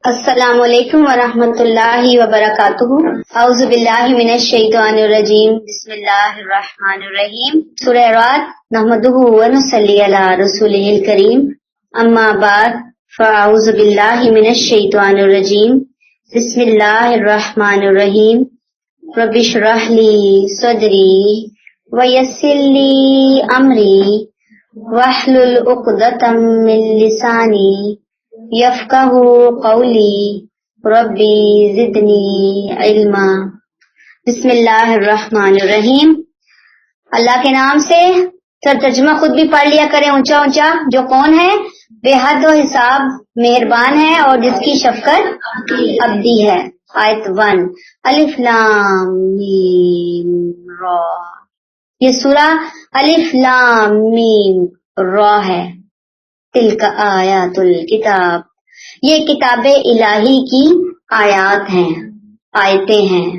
السلام علیکم ورحمۃ اللہ وبرکاتہ۔ اعوذ باللہ من الشیطان الرجیم، بسم اللہ الرحمن الرحیم۔ سورہ رعد، نحمدہ ونصلی علی رسولہ الکریم، اما بعد فاعوذ باللہ من الشیطان الرجیم، بسم اللہ الرحمن الرحیم۔ رب اشرح لی صدری ویسر لی امری واحلل عقدۃ من لسانی یفقہوا قولی ربی زدنی علما۔ بسم اللہ الرحمن الرحیم۔ اللہ کے نام سے، سر ترجمہ خود بھی پڑھ لیا کریں اونچا اونچا۔ جو کون ہے؟ بے حد و حساب مہربان ہے اور جس کی شفقت ابدی ہے۔ آیت 1، الف لام میم را۔ یہ سورہ الف لام میم را ہے۔ تلک آیات الکتاب، یہ کتاب الہی کی آیات ہیں، آیتیں ہیں۔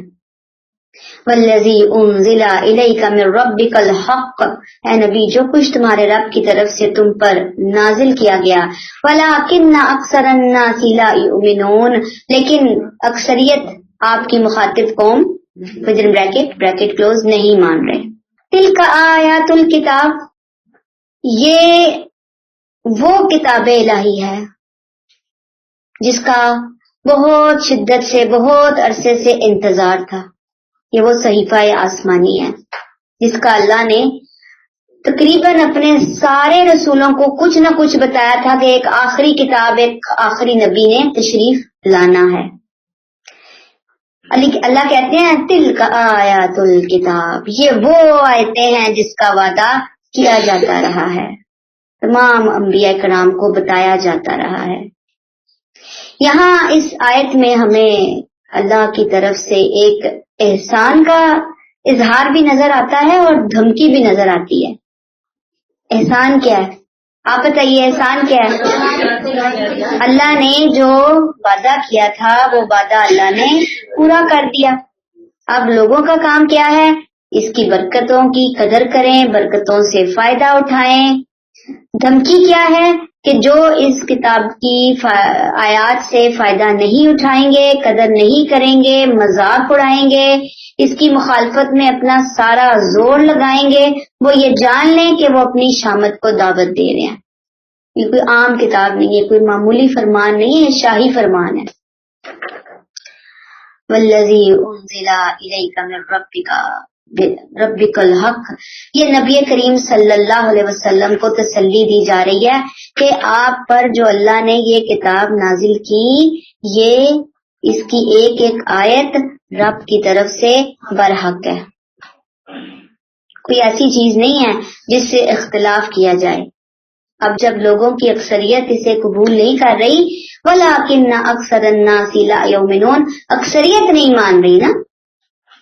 والذی انزل الیک من ربک الحق، اے نبی جو کچھ تمہارے رب کی طرف سے تم پر نازل کیا گیا۔ ولکن اکثر الناس لا یؤمنون، لیکن اکثریت آپ کی مخاطب قوم بریکٹ کلوز نہیں مان رہے۔ تلک آیات الکتاب، یہ وہ کتاب الہی ہے جس کا بہت شدت سے، بہت عرصے سے انتظار تھا۔ یہ وہ صحیفہ آسمانی ہے جس کا اللہ نے تقریباً اپنے سارے رسولوں کو کچھ نہ کچھ بتایا تھا کہ ایک آخری کتاب، ایک آخری نبی نے تشریف لانا ہے۔ اللہ کہتے ہیں تلک آیات الکتاب، یہ وہ آیتیں ہیں جس کا وعدہ کیا جاتا رہا ہے، تمام انبیاء کرام کو بتایا جاتا رہا ہے۔ یہاں اس آیت میں ہمیں اللہ کی طرف سے ایک احسان کا اظہار بھی نظر آتا ہے اور دھمکی بھی نظر آتی ہے۔ احسان کیا ہے؟ آپ بتائیے، احسان کیا ہے؟ اللہ نے جو وعدہ کیا تھا وہ وعدہ اللہ نے پورا کر دیا۔ اب لوگوں کا کام کیا ہے؟ اس کی برکتوں کی قدر کریں، برکتوں سے فائدہ اٹھائیں۔ دھمکی کیا ہے کہ جو اس کتاب کی آیات سے فائدہ نہیں اٹھائیں گے، قدر نہیں کریں گے، مذاق اڑائیں گے، اس کی مخالفت میں اپنا سارا زور لگائیں گے، وہ یہ جان لیں کہ وہ اپنی شامت کو دعوت دے رہے ہیں۔ یہ کوئی عام کتاب نہیں ہے، کوئی معمولی فرمان نہیں ہے، شاہی فرمان ہے۔ والذی انزل الیک من ربک الحق، یہ نبی کریم صلی اللہ علیہ وسلم کو تسلی دی جا رہی ہے کہ آپ پر جو اللہ نے یہ کتاب نازل کی، یہ اس کی ایک ایک آیت رب کی طرف سے برحق ہے، کوئی ایسی چیز نہیں ہے جس سے اختلاف کیا جائے۔ اب جب لوگوں کی اکثریت اسے قبول نہیں کر رہی، وَلَٰكِنَّ أَكْثَرَ النَّاسِ لَا يُؤْمِنُونَ، اکثریت نہیں مان رہی نا،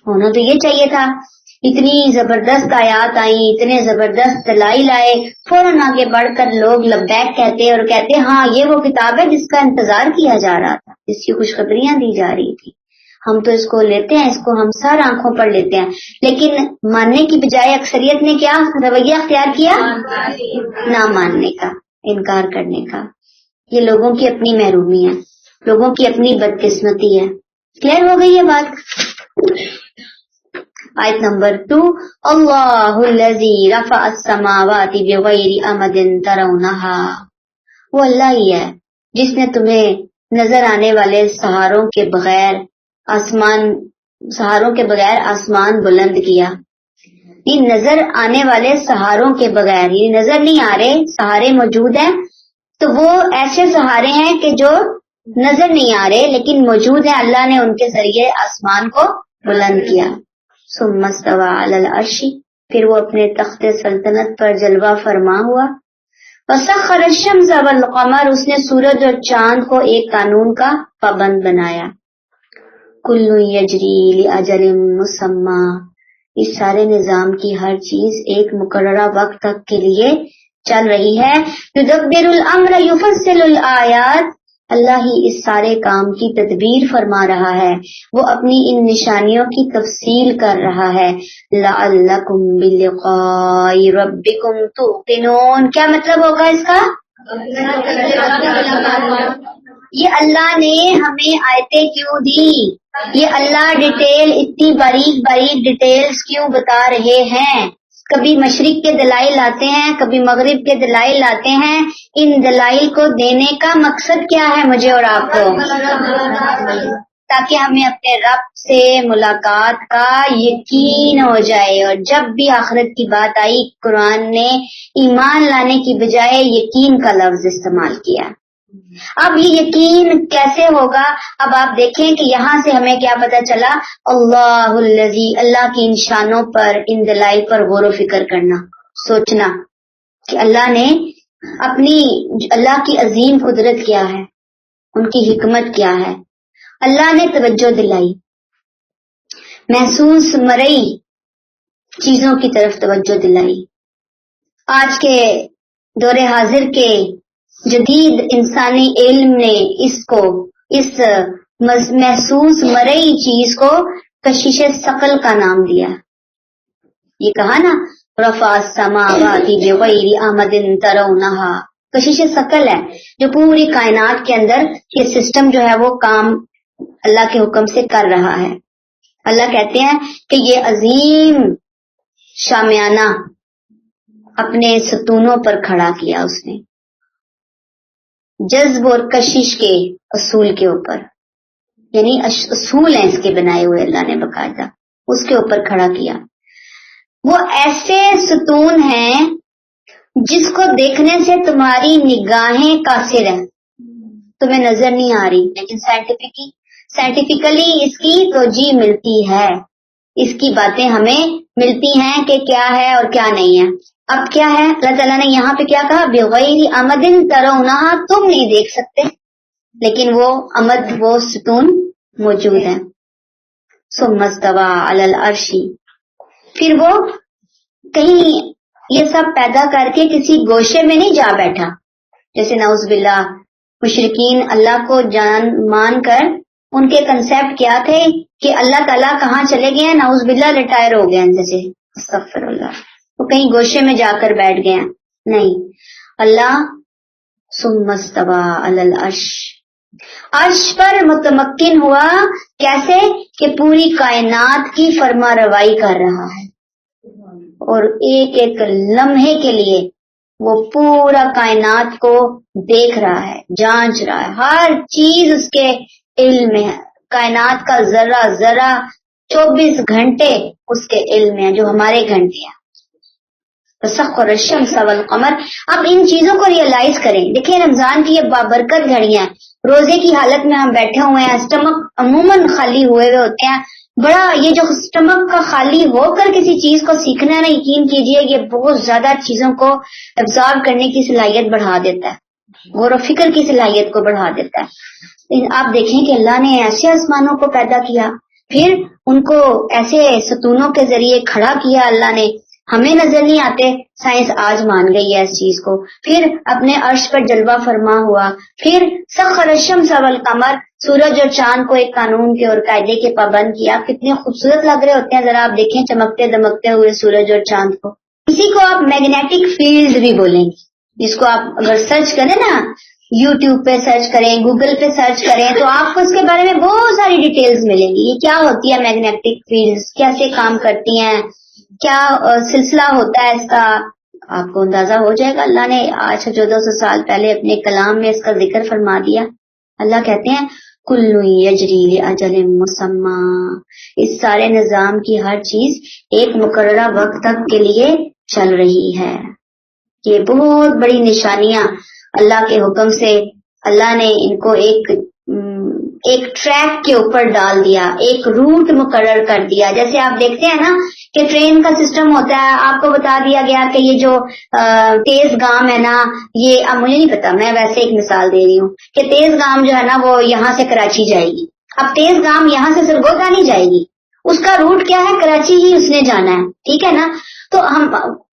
ہونا تو یہ چاہیے تھا۔ اتنی زبردست آیات آئیں، اتنے زبردست دلائل آئے، فوراً آگے بڑھ کر لوگ لبیک کہتے اور کہتے ہاں یہ وہ کتاب ہے جس کا انتظار کیا جا رہا تھا، جس کی خوشخبریاں دی جا رہی تھی، ہم تو اس کو لیتے ہیں، اس کو ہم سر آنکھوں پر لیتے ہیں۔ لیکن ماننے کی بجائے اکثریت نے کیا رویہ اختیار کیا؟ نہ ماننے کا، انکار کرنے کا۔ یہ لوگوں کی اپنی محرومی ہے، لوگوں کی اپنی بدقسمتی ہے۔ کلیئر ہو گئی یہ بات؟ آیت نمبر 2، اللہ الذی رفع السماوات بغیر امد ترونها، وہ اللہ ہی ہے جس نے تمہیں نظر آنے والے سہاروں کے بغیر آسمان بلند کیا۔ یہ نظر آنے والے سہاروں کے بغیر، یہ نظر نہیں آ رہے، سہارے موجود ہیں تو وہ ایسے سہارے ہیں کہ جو نظر نہیں آ رہے لیکن موجود ہیں، اللہ نے ان کے ذریعے آسمان کو بلند کیا۔ ثم استوى علی العرش، پھر وہ اپنے تخت سلطنت پر جلوہ فرما ہوا۔ وسخر الشمس والقمر، اس نے سورج اور چاند کو ایک قانون کا پابند بنایا۔ کل یجری لاجل مسمی، اس سارے نظام کی ہر چیز ایک مقررہ وقت تک کے لیے چل رہی ہے۔ یدبر الامر یفصل الآیات، اللہ ہی اس سارے کام کی تدبیر فرما رہا ہے، وہ اپنی ان نشانیوں کی تفصیل کر رہا ہے۔ لعلکم بلقاء ربکم توقنون، کیا مطلب ہوگا اس کا؟ یہ اللہ نے ہمیں آیتیں کیوں دی؟ یہ اللہ ڈیٹیل اتنی باریک ڈیٹیلز کیوں بتا رہے ہیں؟ کبھی مشرق کے دلائل لاتے ہیں، کبھی مغرب کے دلائل لاتے ہیں. ان دلائل کو دینے کا مقصد کیا ہے مجھے اور آپ کو؟ تاکہ ہمیں اپنے رب سے ملاقات کا یقین ہو جائے. اور جب بھی آخرت کی بات آئی قرآن نے ایمان لانے کی بجائے یقین کا لفظ استعمال کیا. اب یہ یقین کیسے ہوگا؟ اب آپ دیکھیں کہ یہاں سے ہمیں کیا پتا چلا؟ اللہ الذی، اللہ کی ان شانوں پر، ان دلائل پر غور و فکر کرنا، سوچنا کہ اللہ نے اپنی، اللہ کی عظیم قدرت کیا ہے، ان کی حکمت کیا ہے. اللہ نے توجہ دلائی، محسوس مرئی چیزوں کی طرف توجہ دلائی. آج کے دور حاضر کے جدید انسانی علم نے اس محسوس مرئی چیز کو کشش ثقل کا نام دیا. یہ کہا نا رفع السماوات بغیر عمد ترونہا، کشش ثقل ہے جو پوری کائنات کے اندر یہ سسٹم جو ہے وہ کام اللہ کے حکم سے کر رہا ہے. اللہ کہتے ہیں کہ یہ عظیم شامیانہ اپنے ستونوں پر کھڑا کیا اس نے، جذب اور کشش کے اصول کے اوپر، یعنی اصول ہیں اس کے بنائے ہوئے، اللہ نے باقاعدہ اس کے اوپر کھڑا کیا. وہ ایسے ستون ہیں جس کو دیکھنے سے تمہاری نگاہیں قاصر ہیں، تمہیں نظر نہیں آ رہی، لیکن سائنٹیفکلی اس کی توجہ ملتی ہے، اس کی باتیں ہمیں ملتی ہیں کہ کیا ہے اور کیا نہیں ہے. اب کیا ہے؟ اللہ تعالیٰ نے یہاں پہ کیا کہا؟ بغیر عمد ترونہا، تم نہیں دیکھ سکتے لیکن وہ عمد، وہ ستون موجود ہے. ثم استوى علی العرش، پھر وہ کہیں یہ سب پیدا کر کے کسی گوشے میں نہیں جا بیٹھا. جیسے نعوذ باللہ مشرکین اللہ کو جان مان کر ان کے کنسیپٹ کیا تھے کہ اللہ تعالیٰ کہاں چلے گئے ہیں، نعوذ باللہ ریٹائر ہو گئے ان سے، استغفر اللہ، وہ کہیں گوشے میں جا کر بیٹھ گئے ہیں. نہیں، اللہ ثم استوى علی العرش، عرش پر متمکن ہوا. کیسے؟ کہ پوری کائنات کی فرما روائی کر رہا ہے اور ایک ایک لمحے کے لیے وہ پورا کائنات کو دیکھ رہا ہے، جانچ رہا ہے، ہر چیز اس کے علم میں ہے. کائنات کا ذرہ ذرہ 24 گھنٹے اس کے علم میں ہے جو ہمارے گھنٹے ہیں. وسخر الشمس والقمر. اب ان چیزوں کو ریئلائز کریں. دیکھیں رمضان کی یہ بابرکت گھڑیاں، روزے کی حالت میں ہم بیٹھے ہوئے ہیں، اسٹمک عموماً خالی ہوئے ہوتے ہیں. بڑا یہ جو اسٹمک کا خالی ہو کر کسی چیز کو سیکھنا نا، یقین کیجئے یہ بہت زیادہ چیزوں کو ابزارو کرنے کی صلاحیت بڑھا دیتا ہے، غور و فکر کی صلاحیت کو بڑھا دیتا ہے. آپ دیکھیں کہ اللہ نے ایسے آسمانوں کو پیدا کیا، پھر ان کو ایسے ستونوں کے ذریعے کھڑا کیا. اللہ نے ہمیں نظر نہیں آتے، سائنس آج مان گئی ہے اس چیز کو. پھر اپنے عرش پر جلوہ فرما ہوا. پھر سخر الشمس والقمر، سورج اور چاند کو ایک قانون کے اور قاعدے کے پابند کیا. کتنے خوبصورت لگ رہے ہوتے ہیں، ذرا آپ دیکھیں چمکتے دمکتے ہوئے سورج اور چاند کو. اسی کو آپ میگنیٹک فیلڈ بھی بولیں گے، جس کو آپ اگر سرچ کریں نا، یوٹیوب پہ سرچ کریں، گوگل پہ سرچ کریں، تو آپ کو اس کے بارے میں بہت ساری ڈیٹیلز ملیں گی. یہ کیا ہوتی ہے میگنیٹک فیلڈز، کیسے کام کرتی ہیں، کیا سلسلہ ہوتا ہے اس کا، آپ کو اندازہ ہو جائے گا. اللہ نے آج سے 1400 سال پہلے اپنے کلام میں اس کا ذکر فرما دیا. اللہ کہتے ہیں کل یجری لاجل مسمی، اس سارے نظام کی ہر چیز ایک مقررہ وقت تک کے لیے چل رہی ہے. یہ بہت بڑی نشانیاں اللہ کے حکم سے اللہ نے ان کو ایک ٹریک کے اوپر ڈال دیا، ایک روٹ مقرر کر دیا. جیسے آپ دیکھتے ہیں نا کہ ٹرین کا سسٹم ہوتا ہے، آپ کو بتا دیا گیا کہ یہ جو تیز گام ہے نا، یہ اب مجھے نہیں پتا، میں ویسے ایک مثال دے رہی ہوں کہ تیز گام جو ہے نا وہ یہاں سے کراچی جائے گی. اب تیز گام یہاں سے سرگودا نہیں جائے گی، اس کا روٹ کیا ہے؟ کراچی ہی اس نے جانا ہے، ٹھیک ہے نا. تو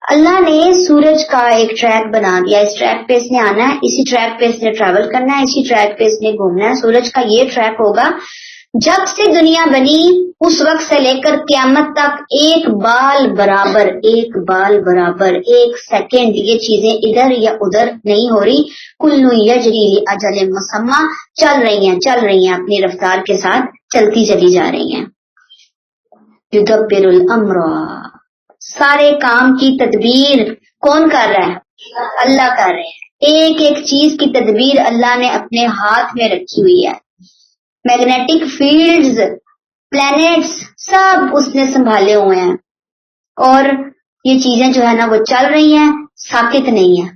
اللہ نے سورج کا ایک ٹریک بنا دیا، اس ٹریک پہ اس نے آنا ہے، اسی ٹریک پہ اس نے ٹریول کرنا ہے، اسی ٹریک پہ اس نے گھومنا ہے. سورج کا یہ ٹریک ہوگا جب سے دنیا بنی اس وقت سے لے کر قیامت تک ایک بال برابر ایک سیکنڈ یہ چیزیں ادھر یا ادھر نہیں ہو رہی. کل یجری لاجل مسمى چل رہی ہیں اپنی رفتار کے ساتھ چلتی چلی جا رہی ہیں. یدبر الامر سارے کام کی تدبیر کون کر رہا ہے؟ اللہ کر رہے ہیں. ایک ایک چیز کی تدبیر اللہ نے اپنے ہاتھ میں رکھی ہوئی ہے. میگنیٹک فیلڈز پلانیٹس سب اس نے سنبھالے ہوئے ہیں اور یہ چیزیں جو ہے نا وہ چل رہی ہیں, ساکت نہیں ہیں,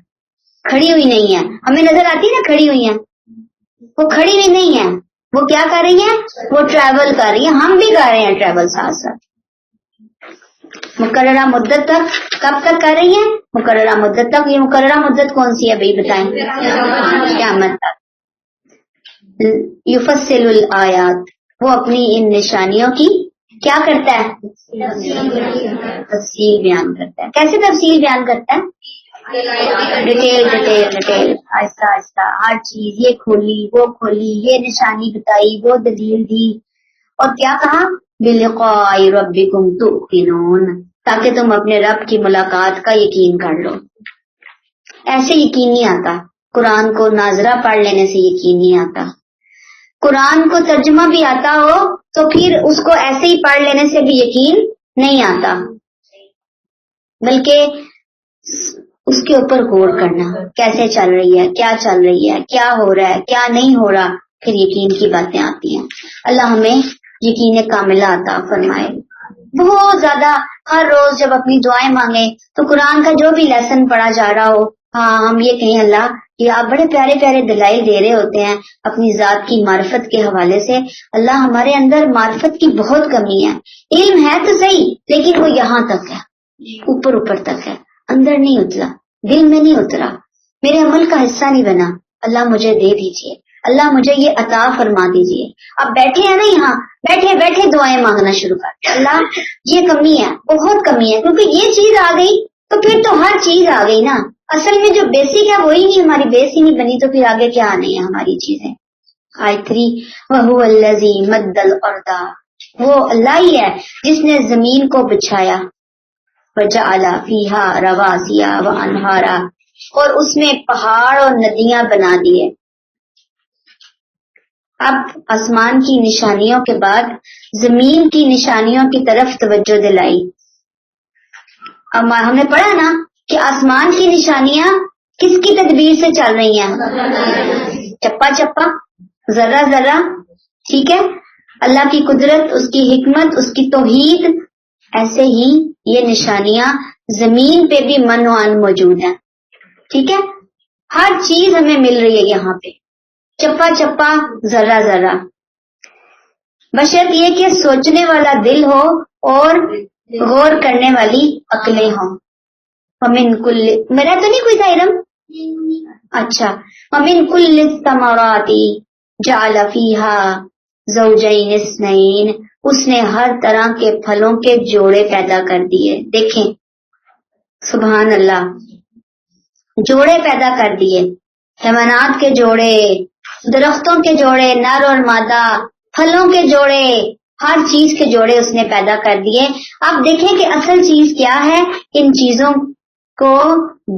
کھڑی ہوئی نہیں ہیں. ہمیں نظر آتی ہے نا کھڑی ہوئی ہیں, وہ کھڑی ہوئی نہیں ہیں, وہ کیا کر رہی ہیں؟ وہ ٹریول کر رہی ہیں. ہم بھی کر رہے ہیں ٹریول ساتھ ساتھ. مقررہ مدت تک کب تک کر رہی ہیں؟ مقررہ مدت تک. یہ مقررہ مدت کون سی ہے بھائی بتائیں؟ قیامت تک. یفصل الآیات وہ اپنی ان نشانیوں کی کیا کرتا ہے؟ تفصیل بیان کرتا ہے. کیسے تفصیل بیان کرتا ہے؟ ڈیٹیل آہستہ آہستہ ہر چیز. یہ کھولی وہ کھولی, یہ نشانی بتائی وہ دلیل دی, اور کیا کہا؟ بلقاء ربکم تؤمنون تاکہ تم اپنے رب کی ملاقات کا یقین کر لو. ایسے یقین نہیں آتا. قرآن کو ناظرہ پڑھ لینے سے یقین نہیں آتا. قرآن کو ترجمہ بھی آتا ہو تو پھر اس کو ایسے ہی پڑھ لینے سے بھی یقین نہیں آتا, بلکہ اس کے اوپر غور کرنا, کیسے چل رہی ہے, کیا چل رہی ہے, کیا ہو رہا ہے, کیا نہیں ہو رہا, پھر یقین کی باتیں آتی ہیں. اللہ ہمیں یقین کاملہ عطا فرمائے. بہت زیادہ ہر روز جب اپنی دعائیں مانگیں تو قرآن کا جو بھی لیسن پڑھا جا رہا ہو, ہاں ہم یہ کہیں اللہ کہ آپ بڑے پیارے پیارے دلائل دے رہے ہوتے ہیں اپنی ذات کی معرفت کے حوالے سے. اللہ ہمارے اندر معرفت کی بہت کمی ہے. علم ہے تو صحیح لیکن وہ یہاں تک ہے, اوپر تک ہے, اندر نہیں اترا, دل میں نہیں اترا, میرے عمل کا حصہ نہیں بنا. اللہ مجھے دے دیجئے, اللہ مجھے یہ عطا فرما دیجئے. اب بیٹھے ہیں نا یہاں, بیٹھے دعائیں مانگنا شروع کر. اللہ یہ کمی ہے, بہت کمی ہے, کیونکہ یہ چیز آ گئی تو پھر تو ہر چیز آ گئی نا. اصل میں جو بیسک ہے وہی نہیں, ہماری بیس ہی نہیں بنی تو پھر آگے کیا آنی ہے ہماری چیزیں. آیت 3 وَهُوَ الَّذِي مَدَّ الْأَرْضَ وہ اللہ ہی ہے جس نے زمین کو بچھایا. وَجَعَلَ فِيهَا رَوَاسِيَ وَأَنْهَارًا اور اس میں پہاڑ اور ندیاں بنا دیے. اب آسمان کی نشانیوں کے بعد زمین کی نشانیوں کی طرف توجہ دلائی. اب ہم نے پڑھا نا کہ آسمان کی نشانیاں کس کی تدبیر سے چل رہی ہیں؟ چپا چپا, ذرہ ذرہ, ٹھیک ہے. اللہ کی قدرت, اس کی حکمت, اس کی توحید. ایسے ہی یہ نشانیاں زمین پہ بھی من و عن موجود ہیں, ٹھیک ہے. ہر چیز ہمیں مل رہی ہے یہاں پہ, چپا چپا, ذرہ ذرہ, بشرط یہ کہ سوچنے والا دل ہو اور غور کرنے والی عقلیں ہوں. ومن کل میرا تو نہیں کوئی ظاہرم, اچھا. ومن کل الثمرات جعل فیها زوجین اثنین اس نے ہر طرح کے پھلوں کے جوڑے پیدا کر دیے. دیکھیں سبحان اللہ, جوڑے پیدا کر دیے. حیوانات کے جوڑے, درختوں کے جوڑے, نر اور مادہ, پھلوں کے جوڑے, ہر چیز کے جوڑے اس نے پیدا کر دیے. اب دیکھیں کہ اصل چیز کیا ہے, ان چیزوں کو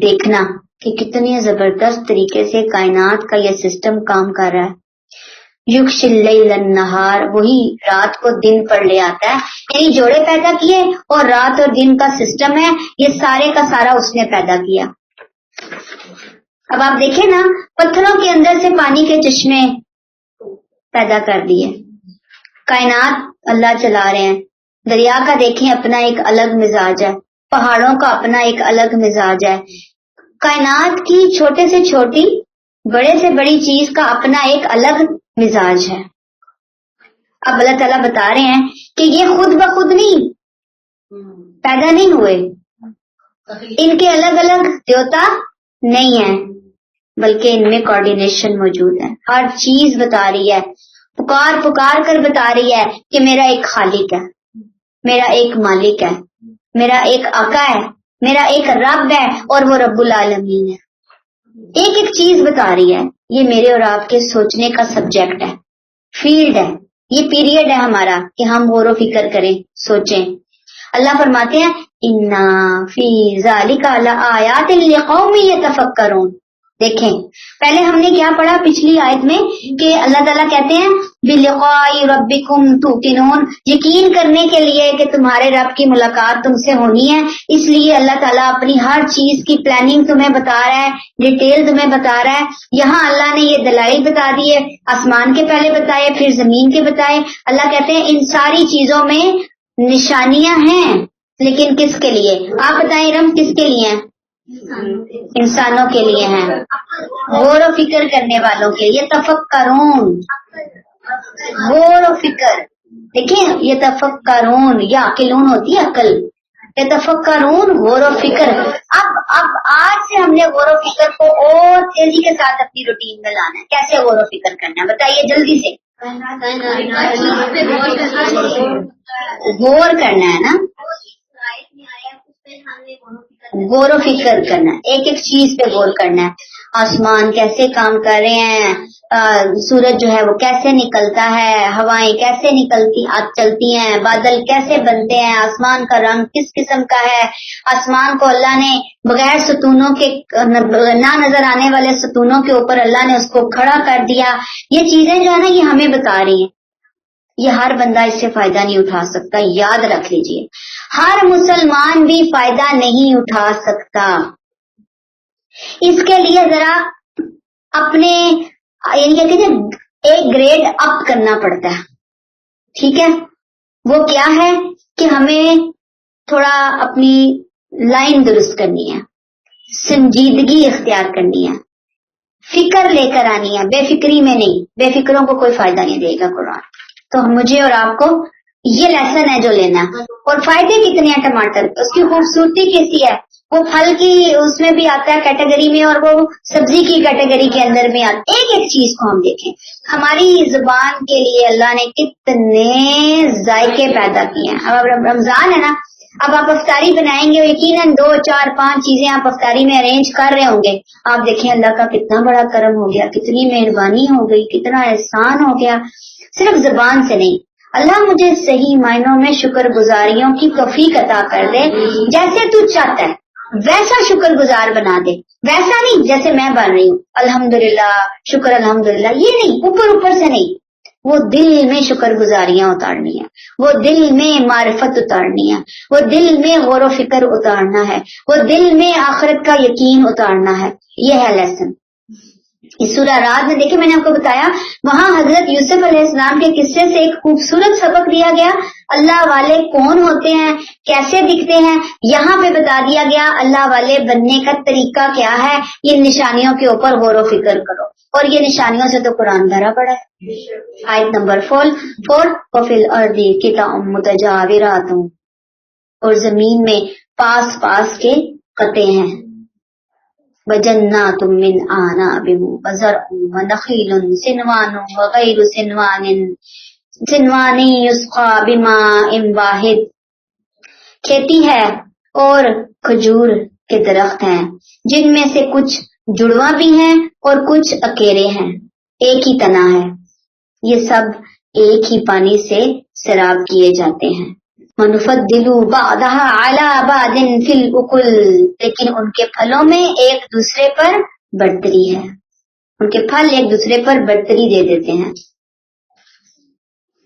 دیکھنا کہ کتنی زبردست طریقے سے کائنات کا یہ سسٹم کام کر رہا ہے. یغشی اللیل النہار وہی رات کو دن پر لے آتا ہے, یعنی جوڑے پیدا کیے اور رات اور دن کا سسٹم ہے یہ سارے کا سارا اس نے پیدا کیا. اب آپ دیکھیں نا, پتھروں کے اندر سے پانی کے چشمے پیدا کر دیے. کائنات اللہ چلا رہے ہیں. دریا کا دیکھیں اپنا ایک الگ مزاج ہے, پہاڑوں کا اپنا ایک الگ مزاج ہے. کائنات کی چھوٹے سے چھوٹی, بڑے سے بڑی چیز کا اپنا ایک الگ مزاج ہے. اب اللہ تعالیٰ بتا رہے ہیں کہ یہ خود بخود نہیں پیدا نہیں ہوئے, ان کے الگ الگ دیوتا نہیں ہیں, بلکہ ان میں کوارڈینیشن موجود ہے. ہر چیز بتا رہی ہے, پکار کر بتا رہی ہے کہ میرا ایک خالق ہے, میرا ایک مالک ہے, میرا ایک آقا ہے, میرا ایک رب ہے, اور وہ رب العالمین ہے. ایک ایک چیز بتا رہی ہے. یہ میرے اور آپ کے سوچنے کا سبجیکٹ ہے, فیلڈ ہے. یہ پیریڈ ہے ہمارا کہ ہم غور و فکر کریں، سوچیں. اللہ فرماتے ہیں اِنَّ فِي ذَلِكَ لَآيَاتٍ لِقَوْمٍ يَتَفَكَّرُونَ. دیکھیں پہلے ہم نے کیا پڑھا پچھلی آیت میں کہ اللہ تعالیٰ کہتے ہیں بِلِقَاءِ رَبِّكُمْ تُوقِنُونَ، یقین کرنے کے لیے کہ تمہارے رب کی ملاقات تم سے ہونی ہے، اس لیے اللہ تعالیٰ اپنی ہر چیز کی پلاننگ تمہیں بتا رہا ہے، ڈیٹیل تمہیں بتا رہا ہے. یہاں اللہ نے یہ دلائل بتا دیے، آسمان کے پہلے بتائے پھر زمین کے بتائے. اللہ کہتے ہیں ان ساری چیزوں میں نشانیاں ہیں، لیکن کس کے لیے؟ آپ بتائیں رم، کس کے لیے ہیں؟ انسانوں کے لیے ہیں، غور و فکر کرنے والوں کے. یہ تفکرون، غور و فکر. دیکھیں یہ تفکرون، یا عقلون ہوتی ہے عقل، یہ تفکرون غور و فکر. اب آج سے ہم نے غور و فکر کو اور تیزی کے ساتھ اپنی روٹین میں لانا ہے. کیسے غور و فکر کرنا ہے بتائیے جلدی سے. غور کرنا ہے نا، غور و فکر کرنا ہے، ایک ایک چیز پہ غور کرنا ہے. آسمان کیسے کام کر رہے ہیں، سورج جو ہے وہ کیسے نکلتا ہے، ہوائیں کیسے چلتی ہیں، بادل کیسے بنتے ہیں، آسمان کا رنگ کس قسم کا ہے. آسمان کو اللہ نے بغیر ستونوں کے، نہ نظر آنے والے ستونوں کے اوپر اللہ نے اس کو کھڑا کر دیا. یہ چیزیں جو ہے نا یہ ہمیں بتا رہی ہیں. یہ ہر بندہ اس سے فائدہ نہیں اٹھا سکتا، یاد رکھ لیجئے. ہر مسلمان بھی فائدہ نہیں اٹھا سکتا. اس کے لیے ذرا اپنے یعنی ایک گریڈ اپ کرنا پڑتا ہے. ٹھیک ہے، وہ کیا ہے کہ ہمیں تھوڑا اپنی لائن درست کرنی ہے، سنجیدگی اختیار کرنی ہے، فکر لے کر آنی ہے، بے فکری میں نہیں. بے فکروں کو کوئی فائدہ نہیں دے گا قرآن. تو مجھے اور آپ کو یہ لیسن ہے جو لینا. اور فائدے کتنے ہیں ٹماٹر، اس کی خوبصورتی کیسی ہے، وہ پھل کی اس میں بھی آتا ہے کیٹیگری میں، اور وہ سبزی کی کیٹیگری کے اندر بھی آتا ہے. ایک ایک چیز کو ہم دیکھیں. ہماری زبان کے لیے اللہ نے کتنے ذائقے پیدا کیے ہیں. اب رمضان ہے نا، اب آپ افطاری بنائیں گے، یقیناً 2 4 5 چیزیں آپ افطاری میں ارینج کر رہے ہوں گے. آپ دیکھیں اللہ کا کتنا بڑا کرم ہو گیا، کتنی مہربانی ہو گئی، کتنا احسان ہو گیا. صرف زبان سے نہیں، اللہ مجھے صحیح معنوں میں شکر گزاریوں کی توفیق عطا کر دے. جیسے تو چاہتا ہے ویسا شکر گزار بنا دے، ویسا نہیں جیسے میں بن رہی ہوں الحمدللہ شکر الحمدللہ، یہ نہیں، اوپر سے نہیں. وہ دل میں شکر گزاریاں اتارنی ہے، وہ دل میں معرفت اتارنی ہے، وہ دل میں غور و فکر اتارنا ہے، وہ دل میں آخرت کا یقین اتارنا ہے. یہ ہے لیسن. اس سورہ رات میں دیکھیں میں نے آپ کو بتایا وہاں حضرت یوسف علیہ السلام کے قصے سے ایک خوبصورت سبق دیا گیا. اللہ والے کون ہوتے ہیں، کیسے دکھتے ہیں، یہاں پہ بتا دیا گیا اللہ والے بننے کا طریقہ کیا ہے. یہ نشانیوں کے اوپر غور و فکر کرو، اور یہ نشانیوں سے تو قرآن بھرا پڑا ہے. آیت نمبر 4 وَفِي الْأَرْضِ قِطَعٌ مُتَجَاوِرَاتٌ، اور زمین میں پاس پاس کے قطعے ہیں. وَجَنَّاتٌ مِّنْ أَعْنَابٍ وَزَرْعٌ وَنَخِيلٌ صِنْوَانٌ وَغَيْرُ صِنْوَانٍ يُسْقَىٰ بِمَاءٍ وَاحِدٍ. کھیتی ہے اور کھجور کے درخت ہیں جن میں سے کچھ جڑواں بھی ہیں اور کچھ اکیرے ہیں، ایک ہی تنا ہے. یہ سب ایک ہی پانی سے سیراب کیے جاتے ہیں. وَنُفَضِّلُ بَعْضَهَا عَلَىٰ بَعْضٍ فِي الْأُكُلِ، لیکن ان کے پھلوں میں ایک دوسرے پر برتری ہے، ان کے پھل ایک دوسرے پر برتری دے دیتے ہیں.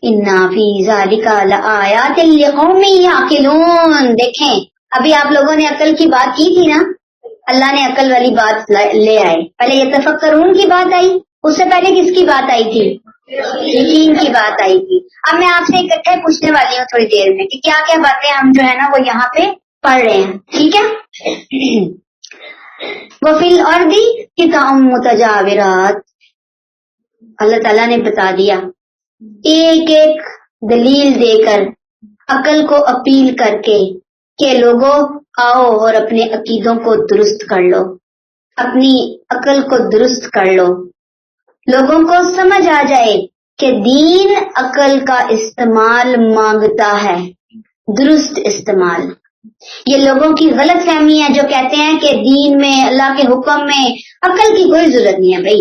اِنَّ فِي ذَٰلِكَ لَآيَاتٍ لِقَوْمٍ يَعْقِلُونَ. دیکھیں ابھی آپ لوگوں نے عقل کی بات کی تھی نا، اللہ نے عقل والی بات لے آئے. پہلے یہ تفکرون کی بات آئی، اس سے پہلے کس کی بات آئی تھی؟ یقین کی بات آئی تھی. اب میں آپ سے اکٹھے پوچھنے والی ہوں تھوڑی دیر میں کہ کیا کیا باتیں ہم جو ہے نا وہ یہاں پہ پڑھ رہے ہیں. ٹھیک ہے. وَفِي الْأَرْضِ قِطَعٌ مُتَجَاوِرَاتٌ، اللہ تعالیٰ نے بتا دیا ایک ایک دلیل دے کر، عقل کو اپیل کر کے کہ لوگوں آؤ اور اپنے عقیدوں کو درست کر لو، اپنی عقل کو درست کر لو. لوگوں کو سمجھ آ جائے کہ دین عقل کا استعمال مانگتا ہے، درست استعمال. یہ لوگوں کی غلط فہمی ہے جو کہتے ہیں کہ دین میں اللہ کے حکم میں عقل کی کوئی ضرورت نہیں ہے. بھائی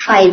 5,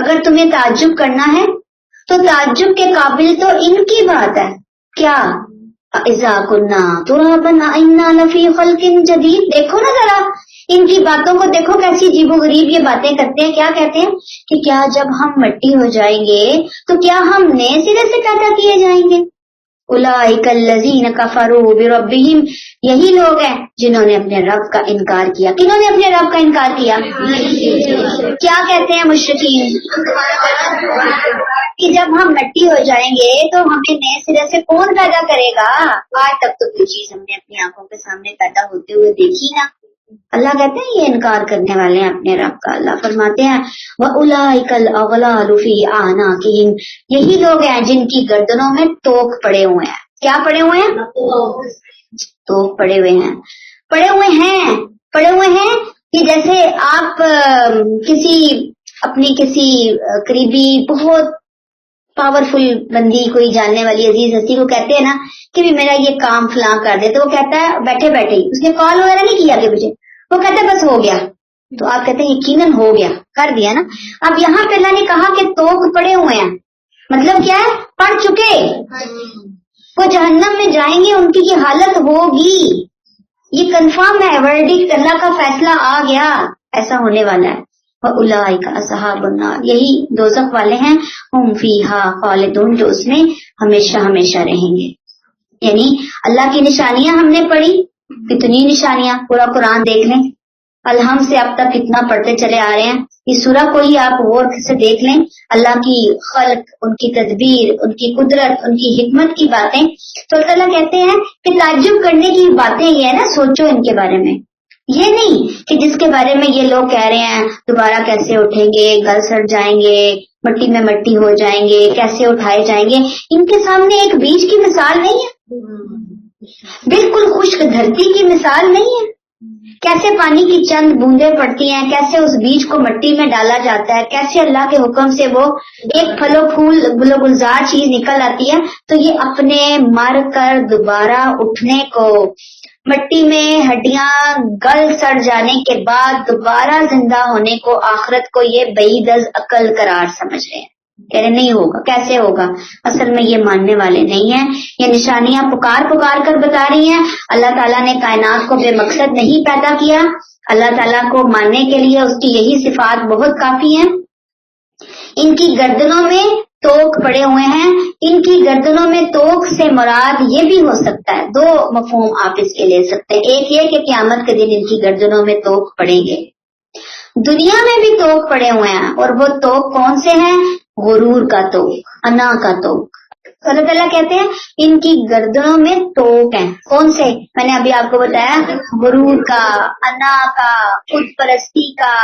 اگر تمہیں تعجب کرنا ہے تو تعجب کے قابل تو ان کی بات ہے. کیا اذا کنا ترابا انا لفی خلق جدید. دیکھو نا ذرا ان کی باتوں کو دیکھو کیسی عجیب و غریب یہ باتیں کرتے ہیں. کیا کہتے ہیں کہ کیا جب ہم مٹی ہو جائیں گے تو کیا ہم نئے سرے سے پیدا کیے جائیں گے. اولئک الذین کفروا بربہم. یہی لوگ ہیں جنہوں نے اپنے رب کا انکار کیا. کنہوں نے اپنے رب کا انکار کیا؟ کیا کہتے ہیں مشرکین کہ جب ہم مٹی ہو جائیں گے تو ہمیں نئے سرے سے کون پیدا کرے گا؟ آج تک تو کوئی چیز ہم نے اپنی آنکھوں کے سامنے پیدا ہوتے ہوئے دیکھی نا. اللہ کہتے ہیں یہ انکار کرنے والے ہیں اپنے رب کا. اللہ فرماتے ہیں وَأُولَئِكَ الْأَغْلَالُ فِي أَعْنَاقِهِمْ. یہی لوگ ہیں جن کی گردنوں میں توق پڑے ہوئے ہیں. کیا پڑے ہوئے ہیں؟ توق پڑے ہوئے ہیں. پڑے ہوئے ہیں کہ جیسے آپ کسی قریبی بہت پاورفل بندی کوئی جاننے والی عزیز ہستی کو کہتے ہیں نا کہ بھی میرا یہ کام فلاں کر دے, تو وہ کہتا ہے بیٹھے بیٹھے ہی, اس نے کال وغیرہ نہیں کیا کہ مجھے, وہ کہتا ہے بس ہو گیا. تو آپ کہتے ہیں یقیناً ہو گیا, کر دیا نا. اب یہاں پہ اللہ نے کہا کہ توق پڑے ہوئے ہیں, مطلب کیا ہے؟ پڑ چکے. وہ جہنم میں جائیں گے, ان کی یہ حالت ہوگی. یہ کنفرم ہے, ورڈکٹ اللہ کا فیصلہ آ گیا, ایسا ہونے والا ہے. وَأُولَئِكَ أَصْحَابُ النَّارِ. یہی دوزخ والے ہیں. ہم فیہا خالدون, جو اس میں ہمیشہ ہمیشہ رہیں گے. یعنی اللہ کی نشانیاں ہم نے پڑھی, کتنی نشانیاں, پورا قرآن دیکھ لیں. الحم سے اب تک کتنا پڑھتے چلے آ رہے ہیں. اس سورہ کو ہی آپ غور سے دیکھ لیں, اللہ کی خلق, ان کی تدبیر, ان کی قدرت, ان کی حکمت کی باتیں. تو اللہ کہتے ہیں کہ تعجب کرنے کی باتیں یہ ہے نا, سوچو ان کے بارے میں. یہ نہیں کہ جس کے بارے میں یہ لوگ کہہ رہے ہیں دوبارہ کیسے اٹھیں گے, گل سڑ جائیں گے, مٹی میں مٹی ہو جائیں گے, کیسے اٹھائے جائیں گے. ان کے سامنے ایک بیج کی مثال نہیں ہے, بالکل خشک دھرتی کی مثال نہیں ہے. کیسے پانی کی چند بوندیں پڑتی ہیں, کیسے اس بیج کو مٹی میں ڈالا جاتا ہے, کیسے اللہ کے حکم سے وہ ایک پھلو پھول گل گلزار چیز نکل آتی ہے. تو یہ اپنے مر کر دوبارہ اٹھنے کو, مٹی میں ہڈیاں گل سڑ جانے کے بعد دوبارہ زندہ ہونے کو, آخرت کو یہ بعید از عقل قرار سمجھ رہے ہیں. کہہ رہے نہیں ہوگا, کیسے ہوگا. اصل میں یہ ماننے والے نہیں ہیں. یہ نشانیاں پکار کر بتا رہی ہیں. اللہ تعالیٰ نے کائنات کو بے مقصد نہیں پیدا کیا. اللہ تعالیٰ کو ماننے کے لیے اس کی یہی صفات بہت کافی ہیں. ان کی گردنوں میں توق پڑے ہوئے ہیں. ان کی گردنوں میں توق سے مراد یہ بھی ہو سکتا ہے, دو مفہوم آپ اس کے لے سکتے ہیں. ایک یہ کہ قیامت کے دن ان کی گردنوں میں توق پڑیں گے. دنیا میں بھی توق پڑے ہوئے ہیں, اور وہ توق کون سے ہیں؟ غرور کا توق, انا کا توق. اللہ تعالیٰ کہتے ہیں ان کی گردنوں میں توق ہیں. کون سے؟ میں نے ابھی آپ کو بتایا, غرور کا, انا کا, خود پرستی کا,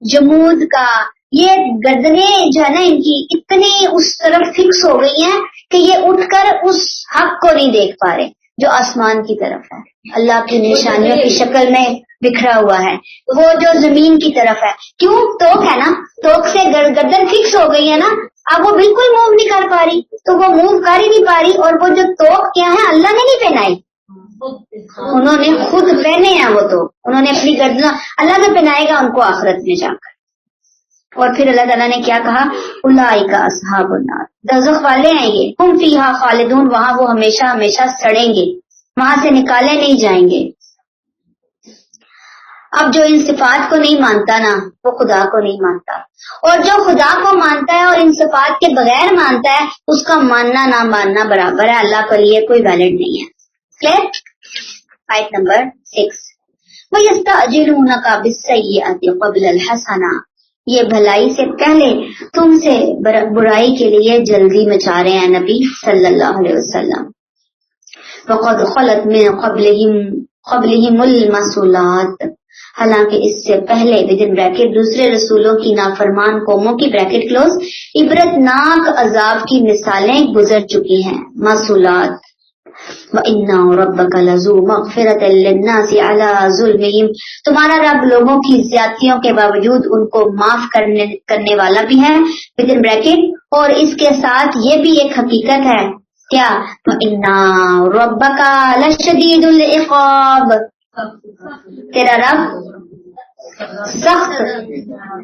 جمود کا. یہ گردنیں جو ہے نا ان کی اتنی اس طرف فکس ہو گئی ہیں کہ یہ اٹھ کر اس حق کو نہیں دیکھ پا رہے جو آسمان کی طرف ہے, اللہ کی نشانیوں کی شکل میں بکھرا ہوا ہے, وہ جو زمین کی طرف ہے. کیوں؟ توق ہے نا, توق سے گردن فکس ہو گئی ہے نا, اب وہ بالکل موو نہیں کر پا رہی, تو وہ موو کر ہی نہیں پا رہی. اور وہ جو توق کیا ہے, اللہ نے نہیں پہنائی, انہوں نے خود پہنے ہیں. وہ تو انہوں نے اپنی گردن, اللہ نے پہنائے گا ان کو آخرت میں جا کر. اور پھر اللہ تعالیٰ نے کیا کہا؟ اولئک اصحاب النار, دوزخ والے ہیں یہ. ہم فیہا خالدون, وہاں وہ ہمیشہ ہمیشہ سڑیں گے, وہاں سے نکالے نہیں جائیں گے. اب جو ان صفات کو نہیں مانتا نا, وہ خدا کو نہیں مانتا. اور جو خدا کو مانتا ہے اور ان صفات کے بغیر مانتا ہے, اس کا ماننا نہ ماننا برابر ہے, اللہ کے لیے کوئی ویلڈ نہیں ہے. کلیئر؟ آیت نمبر 6. وَيَسْتَعْجِلُونَكَ بِالسَّيِّئَةِ قَبْلَ الْحَسَنَةِ. یہ بھلائی سے پہلے تم سے برائی کے لیے جلدی مچا رہے ہیں نبی صلی اللہ علیہ وسلم. وَقَدْ خَلَتْ مِن قَبْلِهِمُ الْمَثُلَاتُ. حالانکہ اس سے پہلے بدن بریکٹ دوسرے رسولوں کی نافرمان قوموں کی بریکٹ کلوز عبرت ناک عذاب کی مثالیں گزر چکی ہیں. معصولات. وَإِنَّ رَبَّكَ لَذُو مَغْفِرَةٍ لِلنَّاسِ عَلَى ظُلْمِهِمْ. تمہارا رب لوگوں کی زیادتیوں کے باوجود ان کو معاف کرنے والا بھی ہے بدن بریکٹ. اور اس کے ساتھ یہ بھی ایک حقیقت ہے, کیا؟ وَإِنَّ رَبَّكَ لَشَدِيدُ الْعِقَابِ. تیرا رب سخت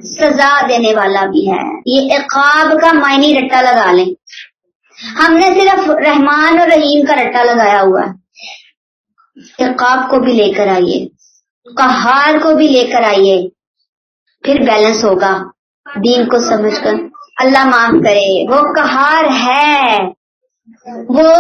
سزا دینے والا بھی ہے. یہ عقاب کا معنی رٹا لگا لیں. ہم نے صرف رحمان اور رحیم کا رٹا لگایا ہوا ہے. عقاب کو بھی لے کر آئیے, قہار کو بھی لے کر آئیے, پھر بیلنس ہوگا. دین کو سمجھ کر اللہ معاف کرے, وہ قہار ہے, وہ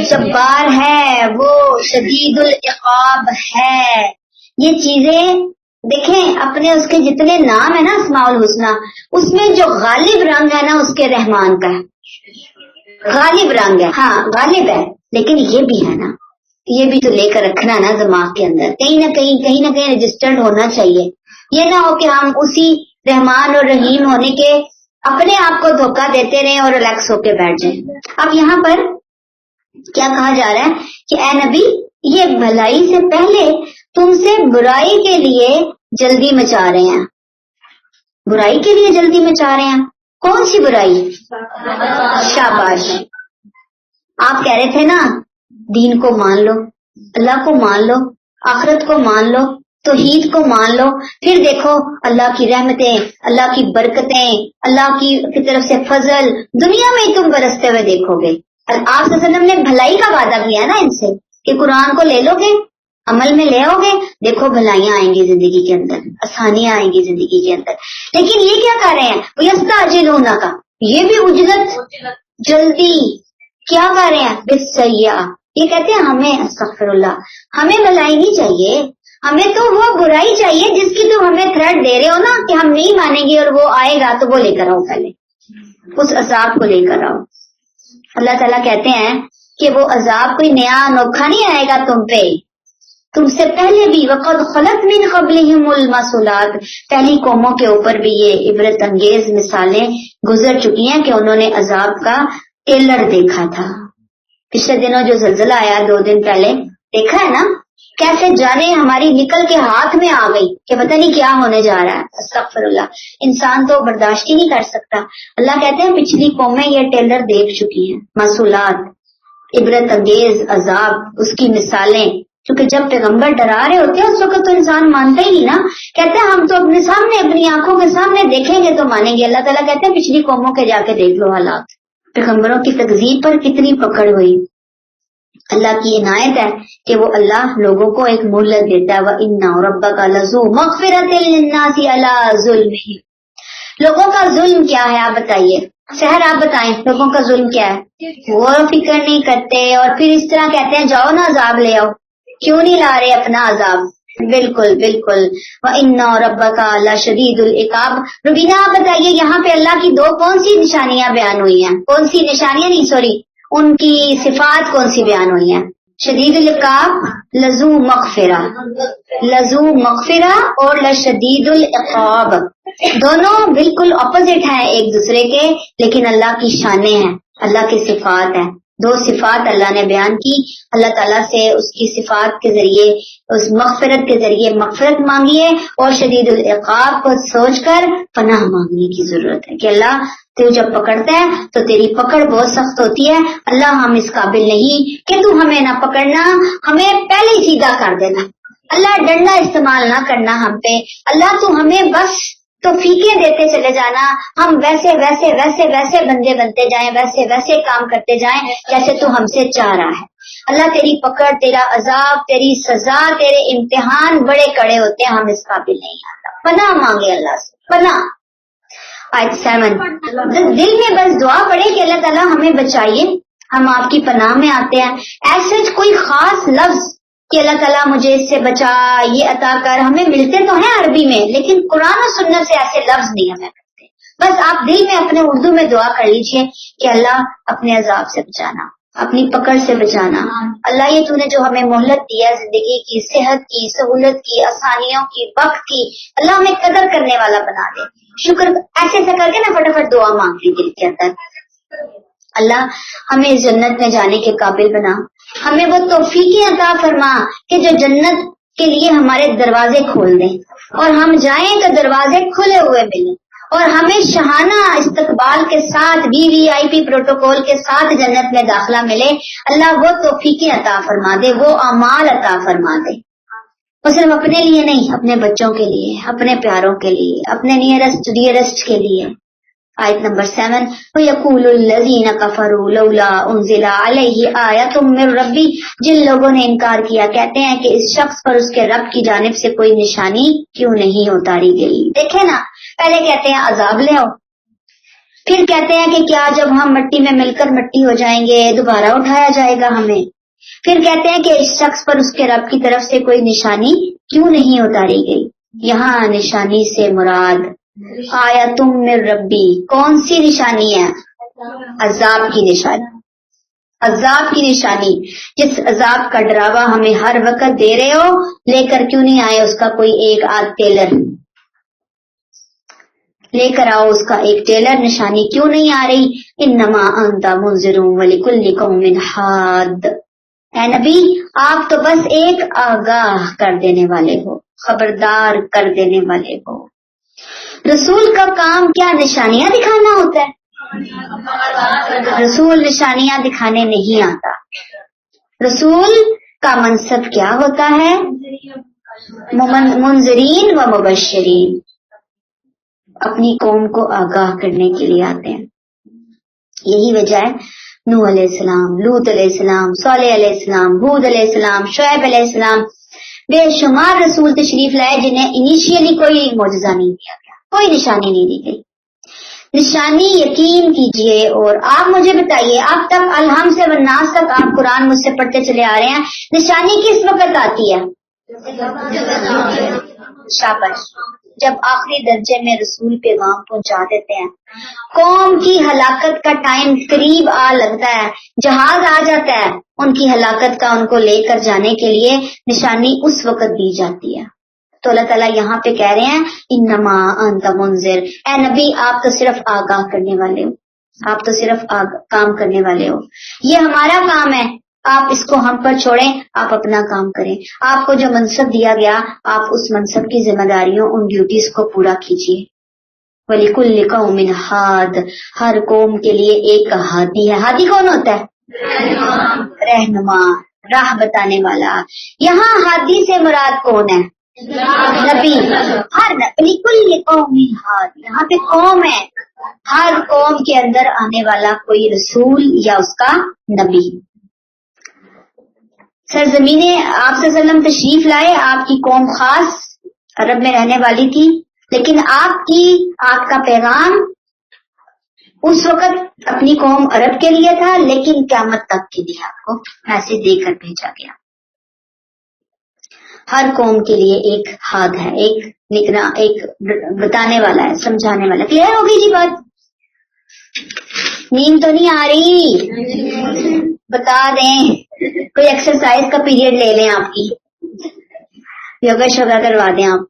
جبار ہے, وہ شدید العقاب ہے. یہ چیزیں دیکھیں, اپنے اس کے جتنے نام ہے نا اسماء الحسنی, اس میں جو غالب رنگ ہے نا اس کے رحمان کا ہے. غالب رنگ ہے, ہاں غالب ہے, لیکن یہ بھی ہے نا, یہ بھی تو لے کر رکھنا نا دماغ کے اندر, کہیں نہ کہیں رجسٹرڈ ہونا چاہیے. یہ نہ ہو کہ ہم اسی رحمان اور رحیم ہونے کے اپنے آپ کو دھوکہ دیتے رہیں اور ریلیکس ہو کے بیٹھ جائیں. اب یہاں پر کیا کہا جا رہا ہے کہ اے نبی, یہ بھلائی سے پہلے تم سے برائی کے لیے جلدی مچا رہے ہیں. برائی کے لیے جلدی مچا رہے ہیں. کون سی برائی؟ شاباش. آپ کہہ رہے تھے نا دین کو مان لو, اللہ کو مان لو, آخرت کو مان لو, توحید کو مان لو, پھر دیکھو اللہ کی رحمتیں, اللہ کی برکتیں, اللہ کی طرف سے فضل دنیا میں ہی تم برستے ہوئے دیکھو گے. آپ صلی اللہ علیہ وسلم نے بھلائی کا وعدہ کیا نا ان سے کہ قرآن کو لے لو گے, عمل میں لے آؤ گے, دیکھو بھلائیاں آئیں گی زندگی کے اندر, آسانیاں آئیں گی زندگی کے اندر. لیکن یہ کیا کر رہے ہیں, یستعجلونک کا, یہ بھی اجلت جلدی کیا کر رہے ہیں, بالسیئہ. یہ کہتے ہیں ہمیں استغفر اللہ, ہمیں بھلائی نہیں چاہیے, ہمیں تو وہ برائی چاہیے جس کی تم ہمیں تھریٹ دے رہے ہو نا کہ ہم نہیں مانیں گے اور وہ آئے گا تو وہ لے کر آؤ, پہلے اس عذاب کو لے کر آؤ. اللہ تعالیٰ کہتے ہیں کہ وہ عذاب کوئی نیا انوکھا نہیں آئے گا تم پہ, تم سے پہلے بھی وقد خلت من قبلہم المثلات, پہلی قوموں کے اوپر بھی یہ عبرت انگیز مثالیں گزر چکی ہیں کہ انہوں نے عذاب کا ٹیلر دیکھا تھا. پچھلے دنوں جو زلزلہ آیا 2 دن پہلے, دیکھا ہے نا کیسے جانے ہماری نکل کے ہاتھ میں آ گئی کہ پتہ نہیں کیا ہونے جا رہا ہے. استغفر اللہ, انسان تو برداشت ہی نہیں کر سکتا. اللہ کہتے ہیں پچھلی قومیں یہ ٹیلر دیکھ چکی ہیں, معصولات, عبرت انگیز عذاب, اس کی مثالیں. کیونکہ جب پیغمبر ڈرا رہے ہوتے ہیں اس وقت تو انسان مانتا ہی نہیں نا, کہتے ہیں ہم تو اپنے سامنے اپنی آنکھوں کے سامنے دیکھیں گے تو مانیں گے. اللہ تعالیٰ کہتے ہیں پچھلی قوموں کے جا کے دیکھ لو حالات, پیغمبروں کی تکذیب پر کتنی پکڑ ہوئی. اللہ کی عنایت ہے کہ وہ اللہ لوگوں کو ایک مہلت دیتا ہے. وَإِنَّ رَبَّكَ لَذُو مَغْفِرَةٍ لِلنَّاسِ عَلَىٰ ظُلْمِهِمْ. لوگوں کا ظلم کیا ہے آپ بتائیے, شہر آپ بتائیں لوگوں کا ظلم کیا ہے. وہ فکر نہیں کرتے اور پھر اس طرح کہتے ہیں جاؤ نا عذاب لے آؤ, کیوں نہیں لا رہے اپنا عذاب. بالکل بالکل. وَإِنَّ رَبَّكَ لَشَدِيدُ الْعِقَابِ. روبینہ آپ بتائیے یہاں پہ اللہ کی 2 کون سی نشانیاں بیان ہوئی ہیں, کون سی نشانیاں نہیں سوری ان کی صفات کون سی بیان ہوئی ہیں. شدید العقاب, لذو مغفرہ, لذو مغفرہ اور لشدید العقاب, دونوں بالکل اپوزٹ ہیں ایک دوسرے کے, لیکن اللہ کی شانیں ہیں, اللہ کی صفات ہیں. 2 صفات اللہ نے بیان کی. اللہ تعالیٰ سے اس کی صفات کے ذریعے, اس مغفرت کے ذریعے مغفرت مانگیے, اور شدید العقاب کو سوچ کر پناہ مانگنے کی ضرورت ہے کہ اللہ تو جب پکڑتا ہے تو تیری پکڑ بہت سخت ہوتی ہے. اللہ ہم اس قابل نہیں کہ تو ہمیں نہ پکڑنا, ہمیں پہلے ہی سیدھا کر دینا. اللہ ڈنڈا استعمال نہ کرنا ہم پہ. اللہ تو ہمیں بس توفیقیں دیتے چلے جانا, ہم ویسے ویسے ویسے ویسے بندے بنتے جائیں, ویسے ویسے کام کرتے جائیں جیسے تو ہم سے چاہ رہا ہے. اللہ تیری پکڑ, تیرا عذاب, تیری سزا, تیرے امتحان بڑے کڑے ہوتے ہیں, ہم اس قابل نہیں. آتا پناہ مانگے اللہ سے, پناہ. آیت 7 دل میں بس دعا پڑے کہ اللہ تعالیٰ ہمیں بچائیے, ہم آپ کی پناہ میں آتے ہیں. ایسے کوئی خاص لفظ کہ اللہ تعالیٰ مجھے اس سے بچا, یہ عطا کر, ہمیں ملتے تو ہیں عربی میں, لیکن قرآن و سنت سے ایسے لفظ نہیں ہمیں ملتے. بس آپ دل میں اپنے اردو میں دعا کر لیجئے کہ اللہ اپنے عذاب سے بچانا, اپنی پکڑ سے بچانا. اللہ یہ تو نے جو ہمیں مہلت دیا, زندگی کی, صحت کی, سہولت کی, آسانیوں کی, وقت کی, اللہ ہمیں قدر کرنے والا بنا دے. شکر ایسے ایسا کر کے نا فٹافٹ دعا مانگ لی دل کے اندر. اللہ ہمیں اس جنت میں جانے کے قابل بنا, ہمیں وہ توفیقیں عطا فرما کہ جو جنت کے لیے ہمارے دروازے کھول دیں اور ہم جائیں تو دروازے کھلے ہوئے ملیں, اور ہمیں شہانہ استقبال کے ساتھ VIP پروٹوکول کے ساتھ جنت میں داخلہ ملے. اللہ وہ توفیقیں عطا فرما دے, وہ اعمال عطا فرما دے. اور صرف اپنے لیے نہیں، اپنے بچوں کے لیے، اپنے پیاروں کے لیے، اپنے ڈیئرسٹ کے لیے. آیت نمبر 7 وَيَقُولُ الَّذِينَ كَفَرُوا لَوْلَا أُنزِلَ عَلَيْهِ آيَةٌ مِّن رَّبِّهِ، جن لوگوں نے انکار کیا کہتے ہیں کہ اس شخص پر اس کے رب کی جانب سے کوئی نشانی کیوں نہیں اتاری گئی. دیکھیں نا، پہلے کہتے ہیں عذاب لے آؤ، پھر کہتے ہیں کہ کیا جب ہم مٹی میں مل کر مٹی ہو جائیں گے دوبارہ اٹھایا جائے گا ہمیں، پھر کہتے ہیں کہ اس شخص پر اس کے رب کی طرف سے کوئی نشانی کیوں نہیں اتاری گئی. یہاں نشانی سے مراد آیتم من ربی، کون سی نشانی ہے؟ عذاب کی نشانی. عذاب کی نشانی، جس عذاب کا ڈراوا ہمیں ہر وقت دے رہے ہو، لے کر کیوں نہیں آئے اس کا کوئی ایک آدھ ٹیلر؟ لے کر آؤ اس کا ایک ٹیلر. نشانی کیوں نہیں آ رہی؟ انما انت منذر ولکل قوم حاد، اے نبی آپ تو بس ایک آگاہ کر دینے والے ہو، خبردار کر دینے والے ہو. رسول کا کام کیا نشانیاں دکھانا ہوتا ہے؟ رسول نشانیاں دکھانے نہیں آتا. رسول کا منصب کیا ہوتا ہے؟ منذرین و مبشرین، اپنی قوم کو آگاہ کرنے کے لیے آتے ہیں. یہی وجہ ہے نوح علیہ السلام، لوط علیہ السلام، صالح علیہ السلام، ہود علیہ السلام، شعیب علیہ السلام، بے شمار رسول تشریف لائے جنہیں انیشیلی کوئی معجزہ نہیں دیا گیا، کوئی نشانی نہیں دی گئی. نشانی یقین کیجئے. اور آپ مجھے بتائیے، اب تک الحم سے والناس تک آپ قرآن مجھ سے پڑھتے چلے آ رہے ہیں، نشانی کس وقت آتی ہے؟ شاباش، جب آخری درجے میں رسول پیغام پہنچا دیتے ہیں، قوم کی ہلاکت کا ٹائم قریب آ لگتا ہے، جہاز آ جاتا ہے ان کی ہلاکت کا، ان کو لے کر جانے کے لیے نشانی اس وقت دی جاتی ہے. تو اللہ تعالیٰ یہاں پہ کہہ رہے ہیں انما انت منذر، اے نبی آپ تو صرف آگاہ کرنے والے ہو، آپ تو صرف کام کرنے والے ہو. یہ ہمارا کام ہے، آپ اس کو ہم پر چھوڑیں، آپ اپنا کام کریں. آپ کو جو منصب دیا گیا آپ اس منصب کی ذمہ داریوں، ان ڈیوٹیز کو پورا کیجیے. وَلِكُلِّ قَوْمٍ حَادٍ، ہر قوم کے لیے ایک ہادی ہے. ہادی کون ہوتا ہے؟ رہنما، راہ بتانے والا. یہاں ہادی سے مراد کون ہے؟ نبی. ہر وَلِكُلِّ قَوْمٍ حَادٍ، یہاں پہ قوم ہے، ہر قوم کے اندر آنے والا کوئی رسول یا اس کا نبی. سرزمین آپ صلی اللہ علیہ وسلم تشریف لائے، آپ کی قوم خاص عرب میں رہنے والی تھی، لیکن آپ کا پیغام اس وقت اپنی قوم عرب کے لیے تھا، لیکن قیامت تک کے لیے آپ کو میسج دے کر بھیجا گیا. ہر قوم کے لیے ایک ہاتھ ہے، ایک بتانے والا ہے، سمجھانے والا. کلیئر ہوگی جی بات؟ نیند تو نہیں آ رہی؟ بتا دیں، کوئی ایکسرسائز کا پیریڈ لے لیں، آپ کی یوگا شوگا کروا دیں آپ.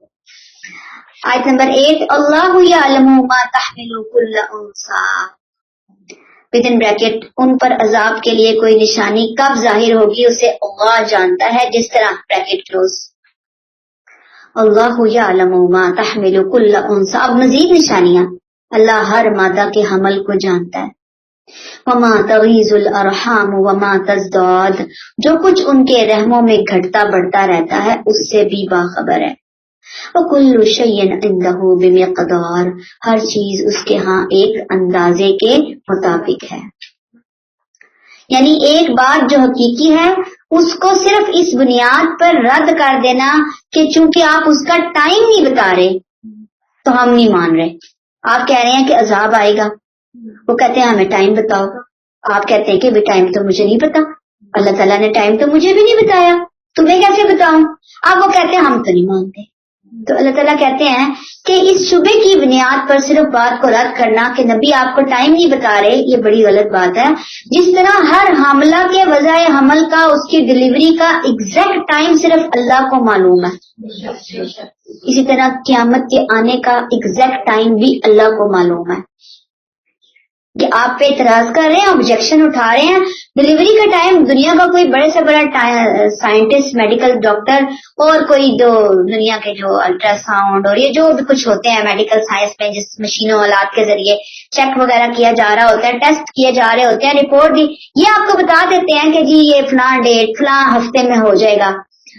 آیت نمبر 8 اللہ یعلم ما تحمل کل انثی، بدن بریکٹ ان پر عذاب کے لیے کوئی نشانی کب ظاہر ہوگی اسے اللہ جانتا ہے، جس طرح بریکٹ کلوز. اللہ یعلم ما تحمل کل انثی، اب مزید نشانیاں. اللہ ہر مادہ کے حمل کو جانتا ہے. وما تغیظ الارحام وما تزداد، جو کچھ ان کے رحموں میں گھٹتا بڑھتا رہتا ہے اس سے بھی باخبر ہے. وکل شیء عنده بمقدار، ہر چیز اس کے ہاں ایک اندازے کے مطابق ہے. یعنی ایک بات جو حقیقی ہے اس کو صرف اس بنیاد پر رد کر دینا کہ چونکہ آپ اس کا ٹائم نہیں بتا رہے تو ہم نہیں مان رہے. آپ کہہ رہے ہیں کہ عذاب آئے گا، وہ کہتے ہیں ہمیں ٹائم بتاؤ. آپ کہتے ہیں کہ بھی ٹائم تو مجھے نہیں پتا، اللہ تعالیٰ نے ٹائم تو مجھے بھی نہیں بتایا، تمہیں کیسے بتاؤں؟ اب وہ کہتے ہیں ہم تو نہیں مانتے. تو اللہ تعالیٰ کہتے ہیں کہ اس شبے کی بنیاد پر صرف بات کو رد کرنا کہ نبی آپ کو ٹائم نہیں بتا رہے، یہ بڑی غلط بات ہے. جس طرح ہر حاملہ کے وضع حمل کا، اس کی ڈلیوری کا ایگزیکٹ ٹائم صرف اللہ کو معلوم ہے، اسی طرح قیامت کے آنے کا ایگزیکٹ ٹائم بھی اللہ کو معلوم ہے. کہ آپ پہ اعتراض کر رہے ہیں، آبجیکشن اٹھا رہے ہیں، ڈلیوری کا ٹائم دنیا کا کوئی بڑے سے بڑا سائنٹسٹ، میڈیکل ڈاکٹر اور کوئی جو دنیا کے جو الٹرا ساؤنڈ اور یہ جو بھی کچھ ہوتے ہیں میڈیکل سائنس میں، جس مشینوں آلات کے ذریعے چیک وغیرہ کیا جا رہا ہوتا ہے، ٹیسٹ کیے جا رہے ہوتے ہیں، رپورٹ بھی یہ آپ کو بتا دیتے ہیں کہ جی یہ فلاں ڈیٹ فلاں ہفتے میں ہو جائے گا.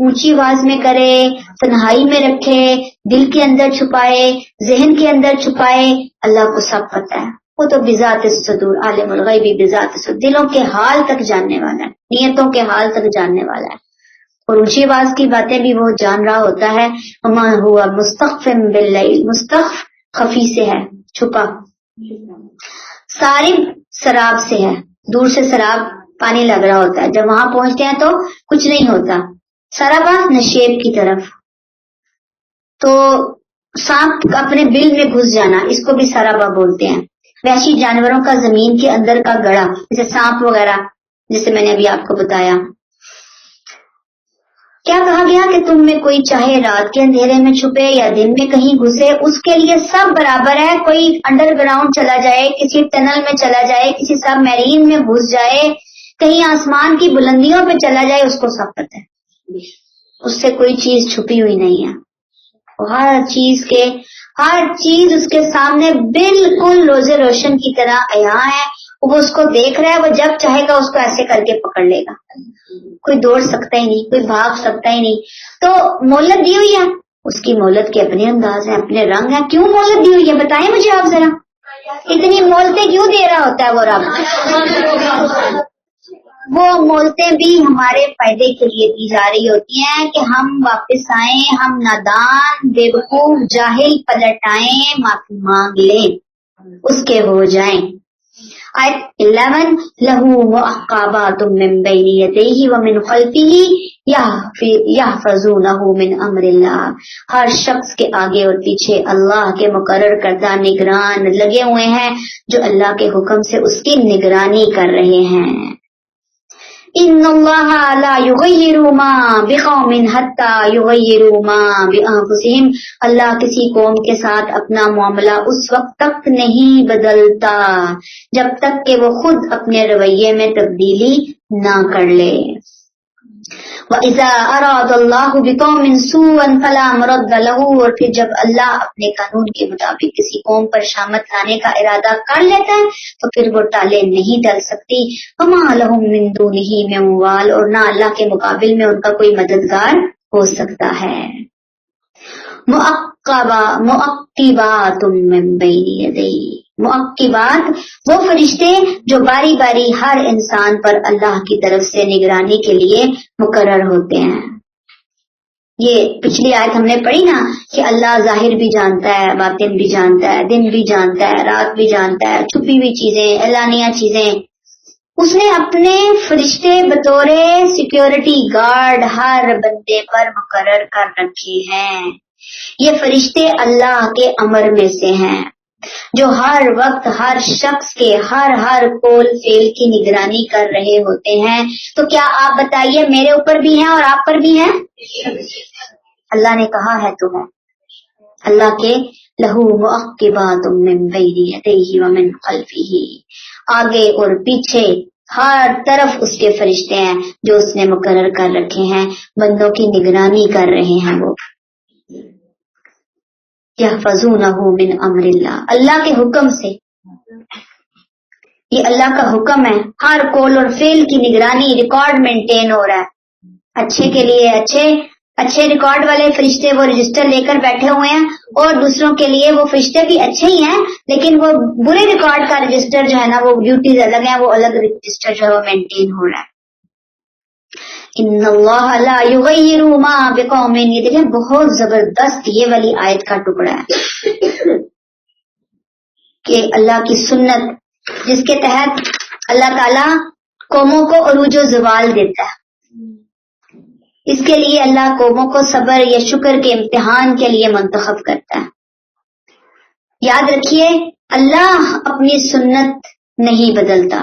اونچی آواز میں کرے، تنہائی میں رکھے، دل کے اندر چھپائے، ذہن کے اندر چھپائے، اللہ کو سب پتہ ہے. وہ تو بذات الصدور، عالم الغیب بذات الصدور، دلوں کے حال تک جاننے والا ہے، نیتوں کے حال تک جاننے والا ہے. اور اونچی آواز کی باتیں بھی وہ جان رہا ہوتا ہے. وما ہوا مستخفٍ باللیل، مستخف خفی سے ہے، چھپا. صارم سراب سے ہے، دور سے سراب پانی لگ رہا ہوتا ہے، جب وہاں پہنچتے ہیں تو کچھ نہیں ہوتا. سرابا نشیب کی طرف، تو سانپ اپنے بل میں گھس جانا، اس کو بھی سرابا بولتے ہیں. وحشی جانوروں کا زمین کے اندر کا گڑا، جیسے سانپ وغیرہ، جیسے میں نے ابھی آپ کو بتایا. کیا کہا گیا کہ تم میں کوئی چاہے رات کے اندھیرے میں چھپے یا دن میں کہیں گھسے، اس کے لیے سب برابر ہے. کوئی انڈر گراؤنڈ چلا جائے، کسی ٹنل میں چلا جائے، کسی سب میرین میں گھس جائے، کہیں آسمان کی بلندیوں پہ چلا جائے، اس کو سب پتہ ہے. اس سے کوئی چیز چھپی ہوئی نہیں ہے. ہر چیز اس کے سامنے بالکل روز روشن کی طرح عیاں ہے. وہ اس کو دیکھ رہا ہے، وہ جب چاہے گا اس کو ایسے کر کے پکڑ لے گا. کوئی دوڑ سکتا ہی نہیں، کوئی بھاگ سکتا ہی نہیں. تو مہلت دی ہوئی ہے، اس کی مہلت کے اپنے انداز ہیں، اپنے رنگ ہیں. کیوں مہلت دی ہوئی ہے بتائیں مجھے آپ ذرا، اتنی مہلتیں کیوں دے رہا ہوتا ہے وہ رب؟ وہ مہلتیں بھی ہمارے فائدے کے لیے دی جا رہی ہوتی ہیں کہ ہم واپس آئیں، ہم نادان بیوقوف جاہل پلٹ آئیں، معافی مانگ لیں، اس کے ہو جائیں. آیت 11 لہو معقبات من بین یدیہ ومن خلفہ یحفظونہ من امر اللہ. ہر شخص کے آگے اور پیچھے اللہ کے مقرر کردہ نگران لگے ہوئے ہیں جو اللہ کے حکم سے اس کی نگرانی کر رہے ہیں. ان اللہ لا یغیر ما بقوم حتی یغیروا ما بانفسہم. اللہ کسی قوم کے ساتھ اپنا معاملہ اس وقت تک نہیں بدلتا جب تک کہ وہ خود اپنے رویے میں تبدیلی نہ کر لے. وَإِذَا أَرَادَ اللَّهُ بِقَوْمٍ سُوءًا فَلَا مَرَدَّ لَهُ. اور پھر جب اللہ اپنے قانون کے مطابق کسی قوم پر شامت لانے کا ارادہ کر لیتا ہے تو پھر وہ ٹالے نہیں ڈل سکتی. وَمَا لَهُم مِّن دُونِهِ مِن وَالٍ. اور نہ اللہ کے مقابل میں ان کا کوئی مددگار ہو سکتا ہے. معقبات من بین یدیہ. معقبات وہ فرشتے جو باری باری ہر انسان پر اللہ کی طرف سے نگرانی کے لیے مقرر ہوتے ہیں. یہ پچھلی آیت ہم نے پڑھی نا کہ اللہ ظاہر بھی جانتا ہے، باطن بھی جانتا ہے، دن بھی جانتا ہے، رات بھی جانتا ہے، چھپی ہوئی چیزیں، اعلانیہ چیزیں. اس نے اپنے فرشتے بطور سیکیورٹی گارڈ ہر بندے پر مقرر کر رکھے ہیں. یہ فرشتے اللہ کے امر میں سے ہیں جو ہر وقت ہر شخص کے ہر قول فعل کی نگرانی کر رہے ہوتے ہیں. تو کیا آپ بتائیے میرے اوپر بھی ہیں اور آپ پر بھی ہیں؟ اللہ نے کہا ہے تو ہے. اللہ کے لہو معقبات من بین یدیہ ومن خلفہ. آگے اور پیچھے ہر طرف اس کے فرشتے ہیں جو اس نے مقرر کر رکھے ہیں، بندوں کی نگرانی کر رہے ہیں. وہ یحفظونہ من امر اللہ، اللہ کے حکم سے. یہ اللہ کا حکم ہے. ہر قول اور فعل کی نگرانی، ریکارڈ مینٹین ہو رہا ہے. اچھے کے لیے اچھے ریکارڈ والے فرشتے وہ رجسٹر لے کر بیٹھے ہوئے ہیں، اور دوسروں کے لیے وہ فرشتے بھی اچھے ہی ہیں لیکن وہ برے ریکارڈ کا رجسٹر جو ہے نا، وہ ڈیوٹیز الگ ہیں، وہ الگ رجسٹر جو ہے وہ مینٹین ہو رہا ہے. ان اللہ لا یغیر ما بقوم. یہ دیکھیں بہت زبردست یہ والی آیت کا ٹکڑا ہے کہ اللہ کی سنت جس کے تحت اللہ تعالی قوموں کو عروج و زوال دیتا ہے. اس کے لیے اللہ قوموں کو صبر یا شکر کے امتحان کے لیے منتخب کرتا ہے. یاد رکھیے اللہ اپنی سنت نہیں بدلتا.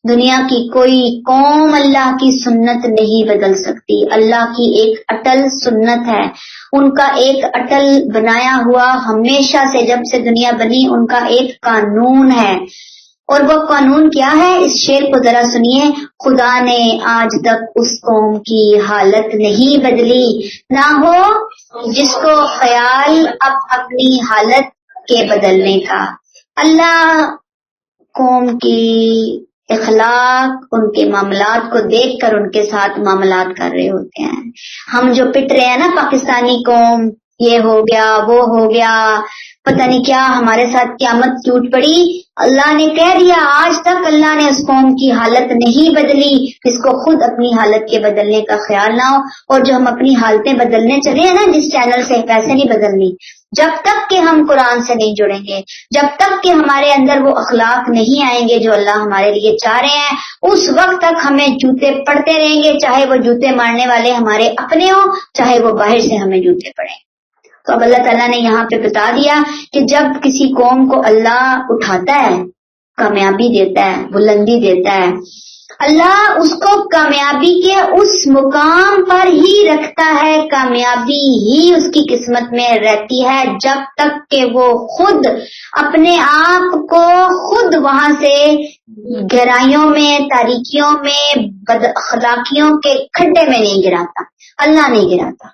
دنیا کی کوئی قوم اللہ کی سنت نہیں بدل سکتی. اللہ کی ایک اٹل سنت ہے، ان کا ایک اٹل بنایا ہوا، ہمیشہ سے جب سے دنیا بنی ان کا ایک قانون ہے. اور وہ قانون کیا ہے؟ اس شعر کو ذرا سنیے. خدا نے آج تک اس قوم کی حالت نہیں بدلی، نہ ہو جس کو خیال اب اپنی حالت کے بدلنے کا. اللہ قوم کی اخلاق ان کے معاملات کو دیکھ کر ان کے ساتھ معاملات کر رہے ہوتے ہیں. ہم جو پٹ رہے ہیں نا پاکستانی قوم، یہ ہو گیا وہ ہو گیا پتہ نہیں کیا، ہمارے ساتھ قیامت ٹوٹ پڑی. اللہ نے کہہ دیا آج تک اللہ نے اس قوم کی حالت نہیں بدلی جس کو خود اپنی حالت کے بدلنے کا خیال نہ ہو. اور جو ہم اپنی حالتیں بدلنے چلے ہیں نا جس چینل سے، ویسے نہیں بدلنی. جب تک کہ ہم قرآن سے نہیں جڑیں گے، جب تک کہ ہمارے اندر وہ اخلاق نہیں آئیں گے جو اللہ ہمارے لیے چاہ رہے ہیں، اس وقت تک ہمیں جوتے پڑتے رہیں گے، چاہے وہ جوتے مارنے والے ہمارے اپنے ہوں، چاہے وہ باہر سے ہمیں جوتے پڑیں. تو اب اللہ تعالیٰ نے یہاں پہ بتا دیا کہ جب کسی قوم کو اللہ اٹھاتا ہے، کامیابی دیتا ہے، بلندی دیتا ہے، اللہ اس کو کامیابی کے اس مقام پر ہی رکھتا ہے، کامیابی ہی اس کی قسمت میں رہتی ہے جب تک کہ وہ خود اپنے آپ کو خود وہاں سے گہرائیوں میں، تاریکیوں میں، بد اخلاقیوں کے کھڈے میں نہیں گراتا. اللہ نہیں گراتا.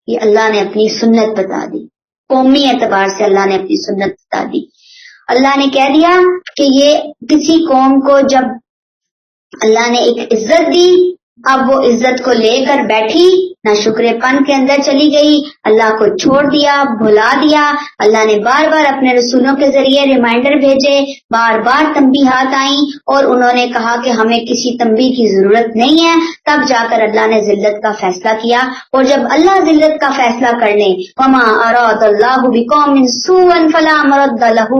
یہ اللہ نے اپنی سنت بتا دی، قومی اعتبار سے اللہ نے اپنی سنت بتا دی. اللہ نے کہہ دیا کہ یہ کسی قوم کو جب اللہ نے ایک عزت دی، اب وہ عزت کو لے کر بیٹھی، نہ شکر پن کے اندر چلی گئی، اللہ کو چھوڑ دیا، بھلا دیا. اللہ نے بار بار اپنے رسولوں کے ذریعے ریمائنڈر بھیجے، بار بار تنبیہات آئیں اور انہوں نے کہا کہ ہمیں کسی تنبیہ کی ضرورت نہیں ہے. تب جا کر اللہ نے ذلت کا فیصلہ کیا. اور جب اللہ ذلت کا فیصلہ کر لیں، وما اراد اللہ بقوم سوءا فلا مرد لہ،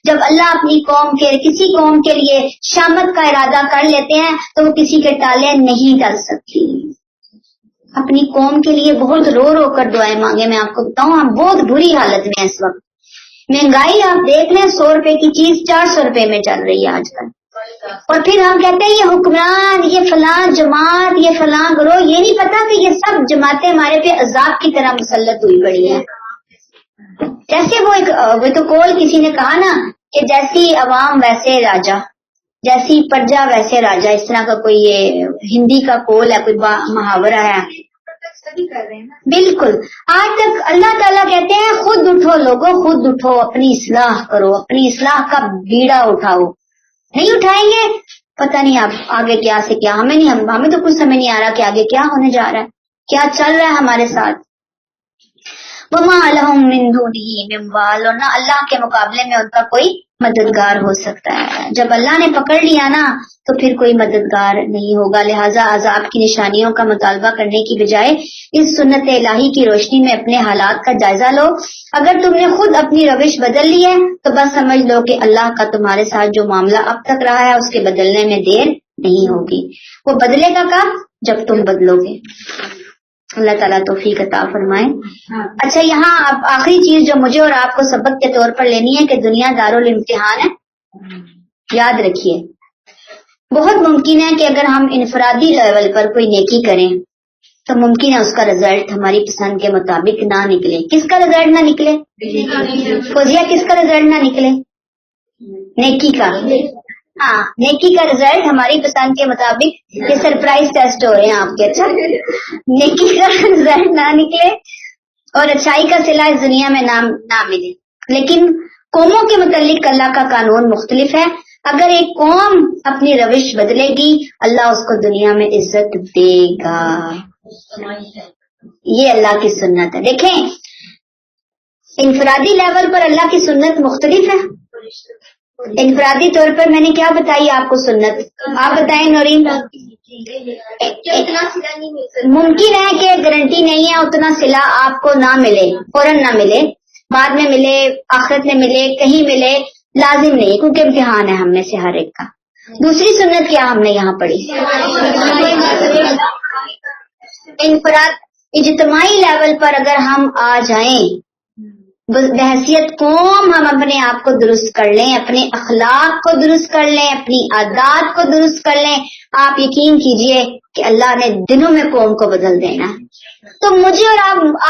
جب اللہ اپنی قوم کے کسی قوم کے لیے شامت کا ارادہ کر لیتے ہیں تو وہ کسی کے ٹالے نہیں ڈال سکتی. اپنی قوم کے لیے بہت رو رو کر دعائیں مانگے. میں آپ کو بتاؤں ہم بہت بری حالت میں اس وقت. مہنگائی آپ دیکھ لیں، 100 روپے کی چیز 400 روپے میں چل رہی ہے آج کل. اور پھر ہم کہتے ہیں یہ حکمران، یہ فلاں جماعت، یہ فلاں گروہ. یہ نہیں پتا کہ یہ سب جماعتیں ہمارے پہ عذاب کی طرح مسلط ہوئی پڑی ہیں. جیسے وہ تو کول کسی نے کہا نا کہ جیسی عوام ویسے راجا، جیسی پرجا ویسے راجا، اس طرح کا کوئی یہ ہندی کا کول ہے، کوئی محاورہ ہے. بالکل. آج تک اللہ تعالیٰ کہتے ہیں خود اٹھو لوگوں، خود اٹھو، اپنی اصلاح کرو، اپنی اصلاح کا بیڑا اٹھاؤ. نہیں اٹھائیں گے پتہ نہیں آپ آگے کیا سے کیا. ہمیں تو کچھ سمجھ نہیں آ رہا کہ آگے کیا ہونے جا رہا ہے، کیا چل رہا ہے ہمارے ساتھ. وما لهم من دونه من وال، اور نہ اللہ کے مقابلے میں ان کا کوئی مددگار ہو سکتا ہے. جب اللہ نے پکڑ لیا نا تو پھر کوئی مددگار نہیں ہوگا. لہٰذا عذاب کی نشانیوں کا مطالبہ کرنے کی بجائے اس سنت الہی کی روشنی میں اپنے حالات کا جائزہ لو. اگر تم نے خود اپنی روش بدل لی ہے تو بس سمجھ لو کہ اللہ کا تمہارے ساتھ جو معاملہ اب تک رہا ہے اس کے بدلنے میں دیر نہیں ہوگی. وہ بدلے گا کب؟ جب تم بدلو گے. اللہ تعالیٰ توفیق عطا فرمائے. اچھا، یہاں اب آخری چیز جو مجھے اور آپ کو سبق کے طور پر لینی ہے کہ دنیا دارالامتحان ہے. یاد رکھیے، بہت ممکن ہے کہ اگر ہم انفرادی لیول پر کوئی نیکی کریں تو ممکن ہے اس کا رزلٹ ہماری پسند کے مطابق نہ نکلے. کس کا رزلٹ نہ نکلے؟ فوزیہ، کس کا رزلٹ نہ نکلے؟ نیکی کا. ہاں، نیکی کا رزلٹ ہماری پسند کے مطابق. یہ سرپرائز ٹیسٹ ہو رہے ہیں آپ کے. اچھا، نیکی کا رزلٹ نہ نکلے اور اچھائی کا صلہ اس دنیا میں نہ ملے. لیکن قوموں کے متعلق اللہ کا قانون مختلف ہے. اگر ایک قوم اپنی روش بدلے گی اللہ اس کو دنیا میں عزت دے گا. یہ اللہ کی سنت ہے. دیکھیں، انفرادی لیول پر اللہ کی سنت مختلف ہے. انفرادی طور پر میں نے کیا بتائی آپ کو سنت؟ آپ بتائیں نورین. ممکن ہے کہ گارنٹی نہیں ہے اتنا صلہ آپ کو نہ ملے، فوراً نہ ملے، بعد میں ملے، آخرت میں ملے، کہیں ملے، لازم نہیں کیونکہ امتحان ہے ہم میں سے ہر ایک کا. دوسری سنت کیا ہم نے یہاں پڑھی؟ انفراد اجتماعی لیول پر اگر ہم آ جائیں، بحیثیت قوم ہم اپنے آپ کو درست کر لیں، اپنے اخلاق کو درست کر لیں، اپنی عادات کو درست کر لیں، آپ یقین کیجئے کہ اللہ نے دنوں میں قوم کو بدل دینا. تو مجھے اور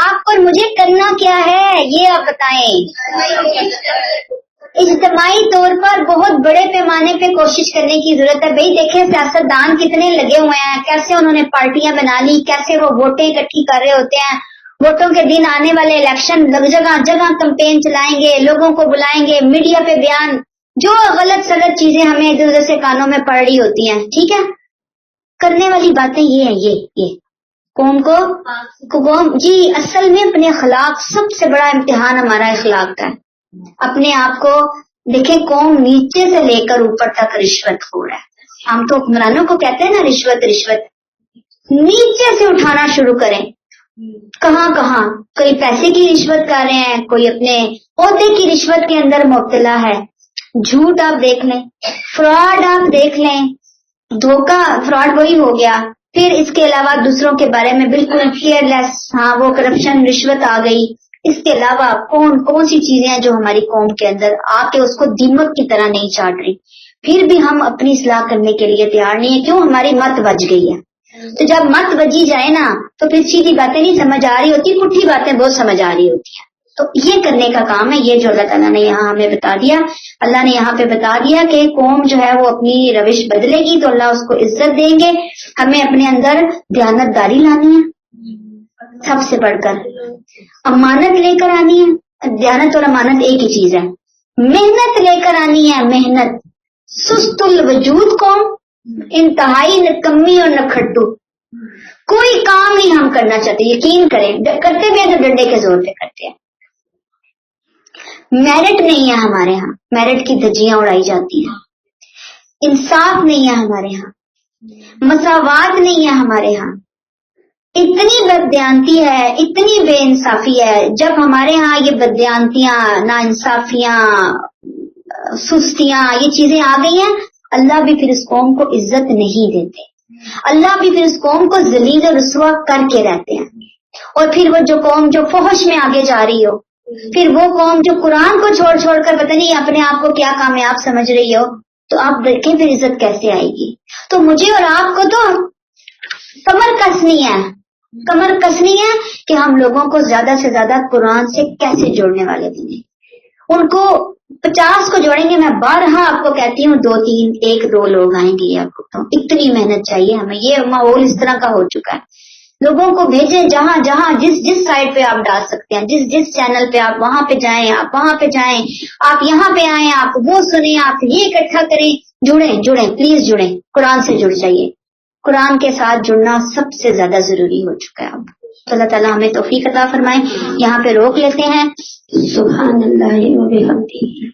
آپ اور مجھے کرنا کیا ہے یہ آپ بتائیں. اجتماعی طور پر بہت بڑے پیمانے پہ کوشش کرنے کی ضرورت ہے. بھئی دیکھیں سیاستدان کتنے لگے ہوئے ہیں، کیسے انہوں نے پارٹیاں بنا لی، کیسے وہ ووٹیں اکٹھی کر رہے ہوتے ہیں. ووٹوں کے دن آنے والے الیکشن جگہ جگہ کمپین چلائیں گے، لوگوں کو بلائیں گے، میڈیا پہ بیان جو غلط سلط چیزیں ہمیں ادھر ادھر سے کانوں میں پڑ رہی ہوتی ہیں، ٹھیک ہے، کرنے والی باتیں یہ ہیں، یہ قوم کو جی اصل میں اپنے اخلاق، سب سے بڑا امتحان ہمارا اخلاق کا ہے۔ اپنے آپ کو دیکھیں، قوم نیچے سے لے کر اوپر تک رشوت خور ہے۔ ہم تو حکمرانوں کو کہتے ہیں نا رشوت رشوت، نیچے سے اٹھانا شروع کریں، کہاں کہاں، کوئی پیسے کی رشوت کر رہے ہیں، کوئی اپنے عہدے کی رشوت کے اندر مبتلا ہے، جھوٹ آپ دیکھ لیں، فراڈ آپ دیکھ لیں، دھوکہ فراڈ وہی ہو گیا۔ پھر اس کے علاوہ دوسروں کے بارے میں بالکل کیئر لیس، ہاں وہ کرپشن رشوت آ گئی۔ اس کے علاوہ کون سی چیزیں ہیں جو ہماری قوم کے اندر آ کے اس کو دیمک کی طرح نہیں چاٹ رہی، پھر بھی ہم اپنی اصلاح کرنے کے لیے تیار نہیں ہے، کیوں؟ ہماری مت بج گئی ہے۔ تو جب مت بجی جائے نا تو پھر سیدھی باتیں نہیں سمجھ آ رہی ہوتی، پٹھی باتیں بہت سمجھ آ رہی ہوتی ہیں۔ تو یہ کرنے کا کام ہے، یہ جو اللہ تعالیٰ نے یہاں ہمیں بتا دیا، اللہ نے یہاں پہ بتا دیا کہ قوم جو ہے وہ اپنی روش بدلے گی تو اللہ اس کو عزت دیں گے۔ ہمیں اپنے اندر دیانت داری لانی ہے، سب سے بڑھ کر امانت لے کر آنی ہے۔ دیانت اور امانت ایک ہی چیز ہے۔ محنت لے کر آنی ہے، محنت۔ سست الوجود قوم، انتہائی نکمی اور نکھٹو، کوئی کام نہیں ہم کرنا چاہتے، یقین کریں، کرتے بھی ہیں تو ڈنڈے کے زور پہ کرتے ہیں۔ میرٹ نہیں ہے ہمارے ہاں، میرٹ کی دھجیاں اڑائی جاتی ہیں۔ انصاف نہیں ہے ہمارے ہاں، مساوات نہیں ہے ہمارے ہاں، اتنی بددیانتی ہے، اتنی بے انصافی ہے۔ جب ہمارے ہاں یہ بددیانتیاں، ناانصافیاں، سستیاں، یہ چیزیں آ گئی ہیں، اللہ بھی پھر اس قوم کو عزت نہیں دیتے، اللہ بھی پھر اس قوم کو ذلیل و رسوا کر کے رہتے ہیں۔ اور پھر وہ جو قوم جو فحش میں آگے جا رہی ہو، پھر وہ قوم جو قرآن کو چھوڑ چھوڑ کر پتہ نہیں اپنے آپ کو کیا کامیاب سمجھ رہی ہو، تو آپ دیکھیں پھر عزت کیسے آئے گی۔ تو مجھے اور آپ کو تو کمر کسنی ہے، کمر کسنی ہے کہ ہم لوگوں کو زیادہ سے زیادہ قرآن سے کیسے جوڑنے والے بنے۔ ان کو 50 کو جوڑیں گے، میں بارہا آپ کو کہتی ہوں 2 3 1 2 لوگ آئیں گے، آپ کو اتنی محنت چاہیے ہمیں۔ یہ ماحول اس طرح کا ہو چکا ہے، لوگوں کو بھیجیں جہاں جہاں جس سائٹ پہ آپ ڈال سکتے ہیں، جس چینل پہ آپ وہاں پہ جائیں، آپ وہاں پہ جائیں، آپ یہاں پہ آئیں، آپ وہ سنیں، آپ یہ اکٹھا کریں، جڑیں پلیز جڑیں، قرآن سے جڑ جائیے۔ قرآن کے ساتھ جڑنا سب سے زیادہ ضروری ہو چکا ہے اب۔ تو اللہ تعالیٰ ہمیں توفیق عطا فرمائے۔ یہاں پہ روک لیتے ہیں۔ سبحان اللہ و بحمدہ،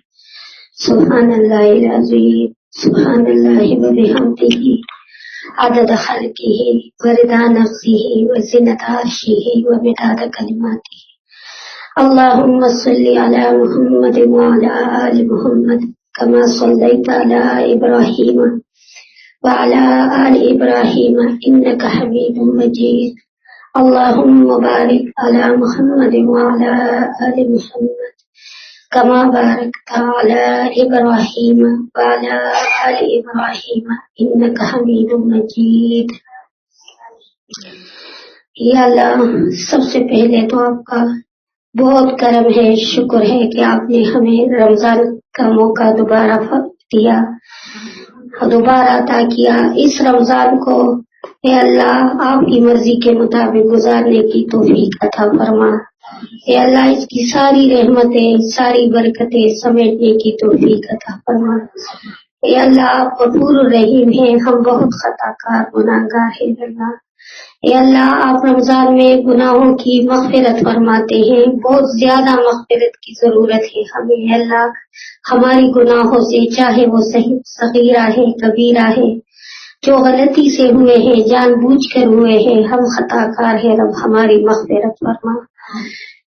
سبحان اللہ العظیم، سبحان اللہ و بحمدہ، عدد خلقہ ورضا نفسہ وزنۃ عرشہ ومداد کلماتہ۔ اللہم صلی علی محمد وعلی آل محمد کما صلیت علی ابراہیم وعلى آل إبراهيم إنك حميد مجيد۔ اللهم بارك على محمد وعلى آل محمد كما باركت على إبراهيم وعلى آل إبراهيم إنك حميد مجيد۔ یا اللہ، سب سے پہلے تو آپ کا بہت کرم ہے، شکر ہے کہ آپ نے ہمیں رمضان کا موقع دوبارہ دیا، دوبارہ عطا کیا۔ اس رمضان کو اے اللہ آپ کی مرضی کے مطابق گزارنے کی توفیق عطا فرما۔ اے اللہ اس کی ساری رحمتیں، ساری برکتیں سمیٹنے کی توفیق عطا فرما۔ اے اللہ آپ غفور الرحیم ہیں، ہم بہت خطا کار گناہ گار ہیں اللہ۔ اے اللہ آپ رمضان میں گناہوں کی مغفرت فرماتے ہیں، بہت زیادہ مغفرت کی ضرورت ہے ہمیں۔ اے اللہ ہماری گناہوں سے، چاہے وہ صغیرہ ہے کبیرہ ہے، جو غلطی سے ہوئے ہیں، جان بوجھ کر ہوئے ہیں، ہم خطا کار ہیں، رب ہماری مغفرت فرما۔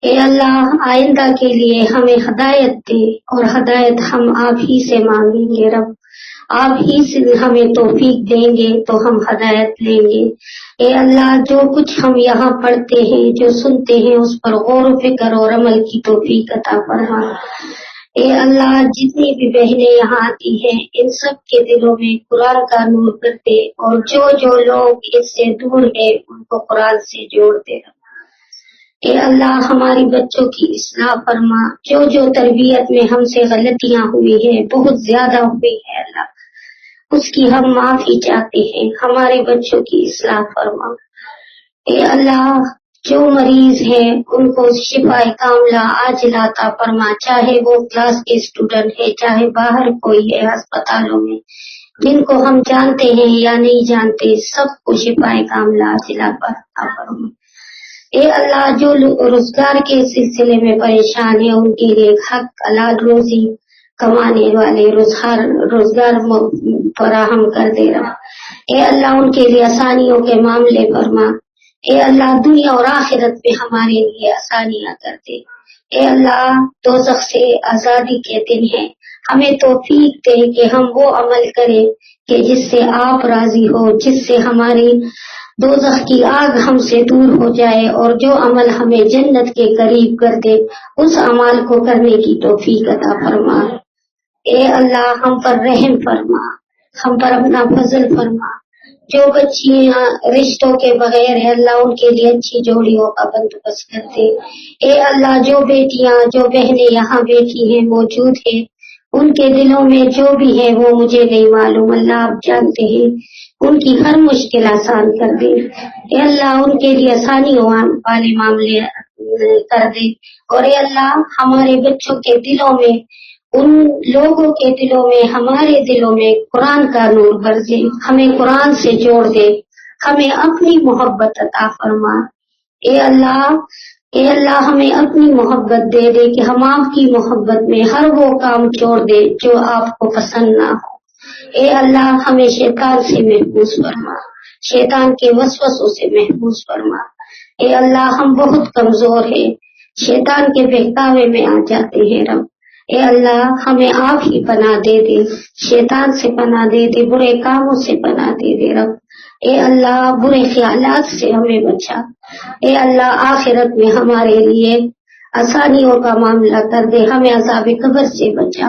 اے اللہ آئندہ کے لیے ہمیں ہدایت دے، اور ہدایت ہم آپ ہی سے مانگیں گے رب، آپ ہی سے ہمیں توفیق دیں گے تو ہم ہدایت لیں گے۔ اے اللہ جو کچھ ہم یہاں پڑھتے ہیں، جو سنتے ہیں، اس پر غور و فکر اور عمل کی توفیق عطا فرما۔ اے اللہ جتنی بھی بہنیں یہاں آتی ہیں، ان سب کے دلوں میں قرآن کا نور کرتے، اور جو لوگ اس سے دور ہیں ان کو قرآن سے جوڑتے رہو۔ اے اللہ ہماری بچوں کی اصلاح فرما، جو تربیت میں ہم سے غلطیاں ہوئی ہیں، بہت زیادہ ہوئی ہے اللہ، اس کی ہم معافی چاہتے ہیں، ہمارے بچوں کی اصلاح فرما۔ اے اللہ جو مریض ہیں ان کو شفا کاملہ عاجلہ عطا فرما، چاہے وہ کلاس کے اسٹوڈنٹ ہے، چاہے باہر کوئی ہے ہسپتالوں میں، جن کو ہم جانتے ہیں یا نہیں جانتے، سب کو شفا کاملہ عاجلہ عطا فرما۔ اے اللہ، جو روزگار کے سلسلے میں پریشان ہیں ان کے لیے حق حلال روزی کمانے والے روزگار فراہم کر دے رہا۔ اے اللہ، ان کے لیے آسانیوں کے معاملے فرما۔ اے اللہ، دنیا اور آخرت میں ہمارے لیے آسانیاں کر دے۔ اے اللہ، دوزخ سے آزادی کے دن ہے، ہمیں توفیق دے کہ ہم وہ عمل کریں کہ جس سے آپ راضی ہو، جس سے ہماری دوزخ کی آگ ہم سے دور ہو جائے، اور جو عمل ہمیں جنت کے قریب کر دے اس عمل کو کرنے کی توفیق عطا فرما۔ اے اللہ، ہم پر رحم فرما، ہم پر اپنا فضل فرما۔ جو بچیاں رشتوں کے بغیر ہے اللہ، ان کے لیے اچھی جوڑیوں کا بندوبست کر دے۔ اے اللہ، جو بیٹیاں جو بہنیں یہاں بیٹھی ہیں موجود ہیں، ان کے دلوں میں جو بھی ہے وہ مجھے نہیں معلوم، اللہ آپ جانتے ہیں، ان کی ہر مشکل آسان کر دے۔ اے اللہ، ان کے لیے آسانیوں والے معاملے کر دے، اور اے اللہ ہمارے بچوں کے دلوں میں، ان لوگوں کے دلوں میں، ہمارے دلوں میں قرآن کا نور بھر دے، ہمیں قرآن سے جوڑ دے، ہمیں اپنی محبت عطا فرما۔ اے اللہ ہمیں اپنی محبت دے دے کہ ہم آپ کی محبت میں ہر وہ کام چھوڑ دے جو آپ کو پسند نہ ہو۔ اے اللہ، ہمیں شیطان سے محفوظ فرما، شیطان کے وسوسوں سے محفوظ فرما۔ اے اللہ، ہم بہت کمزور ہیں، شیطان کے بہکاوے میں آ جاتے ہیں رب۔ اے اللہ، ہمیں آپ ہی پناہ دے دے، شیطان سے پناہ دے دے، برے کاموں سے پناہ دے دے رب۔ اے اللہ، برے خیالات سے ہمیں بچا۔ اے اللہ، آخرت میں ہمارے لیے آسانیوں کا معاملہ کر دے، ہمیں عذاب قبر سے بچا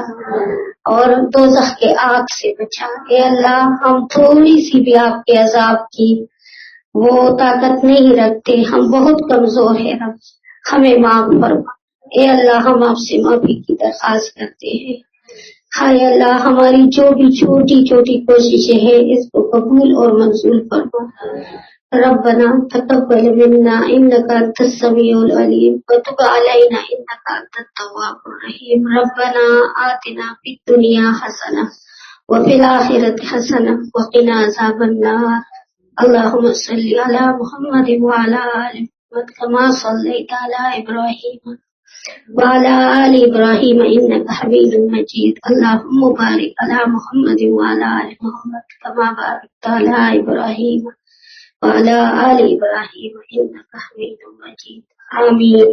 اور دوزخ کے آگ سے بچا۔ اے اللہ، ہم تھوڑی سی بھی آپ کے عذاب کی وہ طاقت نہیں رکھتے، ہم بہت کمزور ہیں رب، ہمیں معاف فرما۔ اے اللہ، ہم آپ سے معافی کی درخواست کرتے ہیں۔ ہائے اللہ، ہماری جو بھی چھوٹی چھوٹی کوششیں ہیں اس کو قبول اور منظور فرما۔ ربنا تقبل منا انك انت السميع العليم وتب علينا انك انت التواب الرحيم۔ ربنا آتنا في الدنيا حسنة وفي الآخرة حسنة وقنا عذاب النار۔ اللهم صل على محمد وعلى آل محمد كما صليت على إبراهيم وعلى آل إبراهيم إنك حميد مجيد۔ اللهم بارك على محمد وعلى آل محمد كما باركت على إبراهيم وعلى آل إبراهيم إنك حميد مجيد۔ آمين۔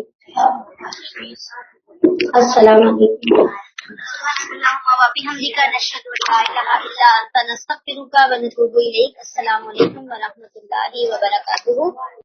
السلام علیکم۔ اللهم وبحمدك نشهد أن لا إله إلا أنت نستغفرك ونتوب إليك۔ السلام علیکم ورحمۃ اللہ وبرکاتہ۔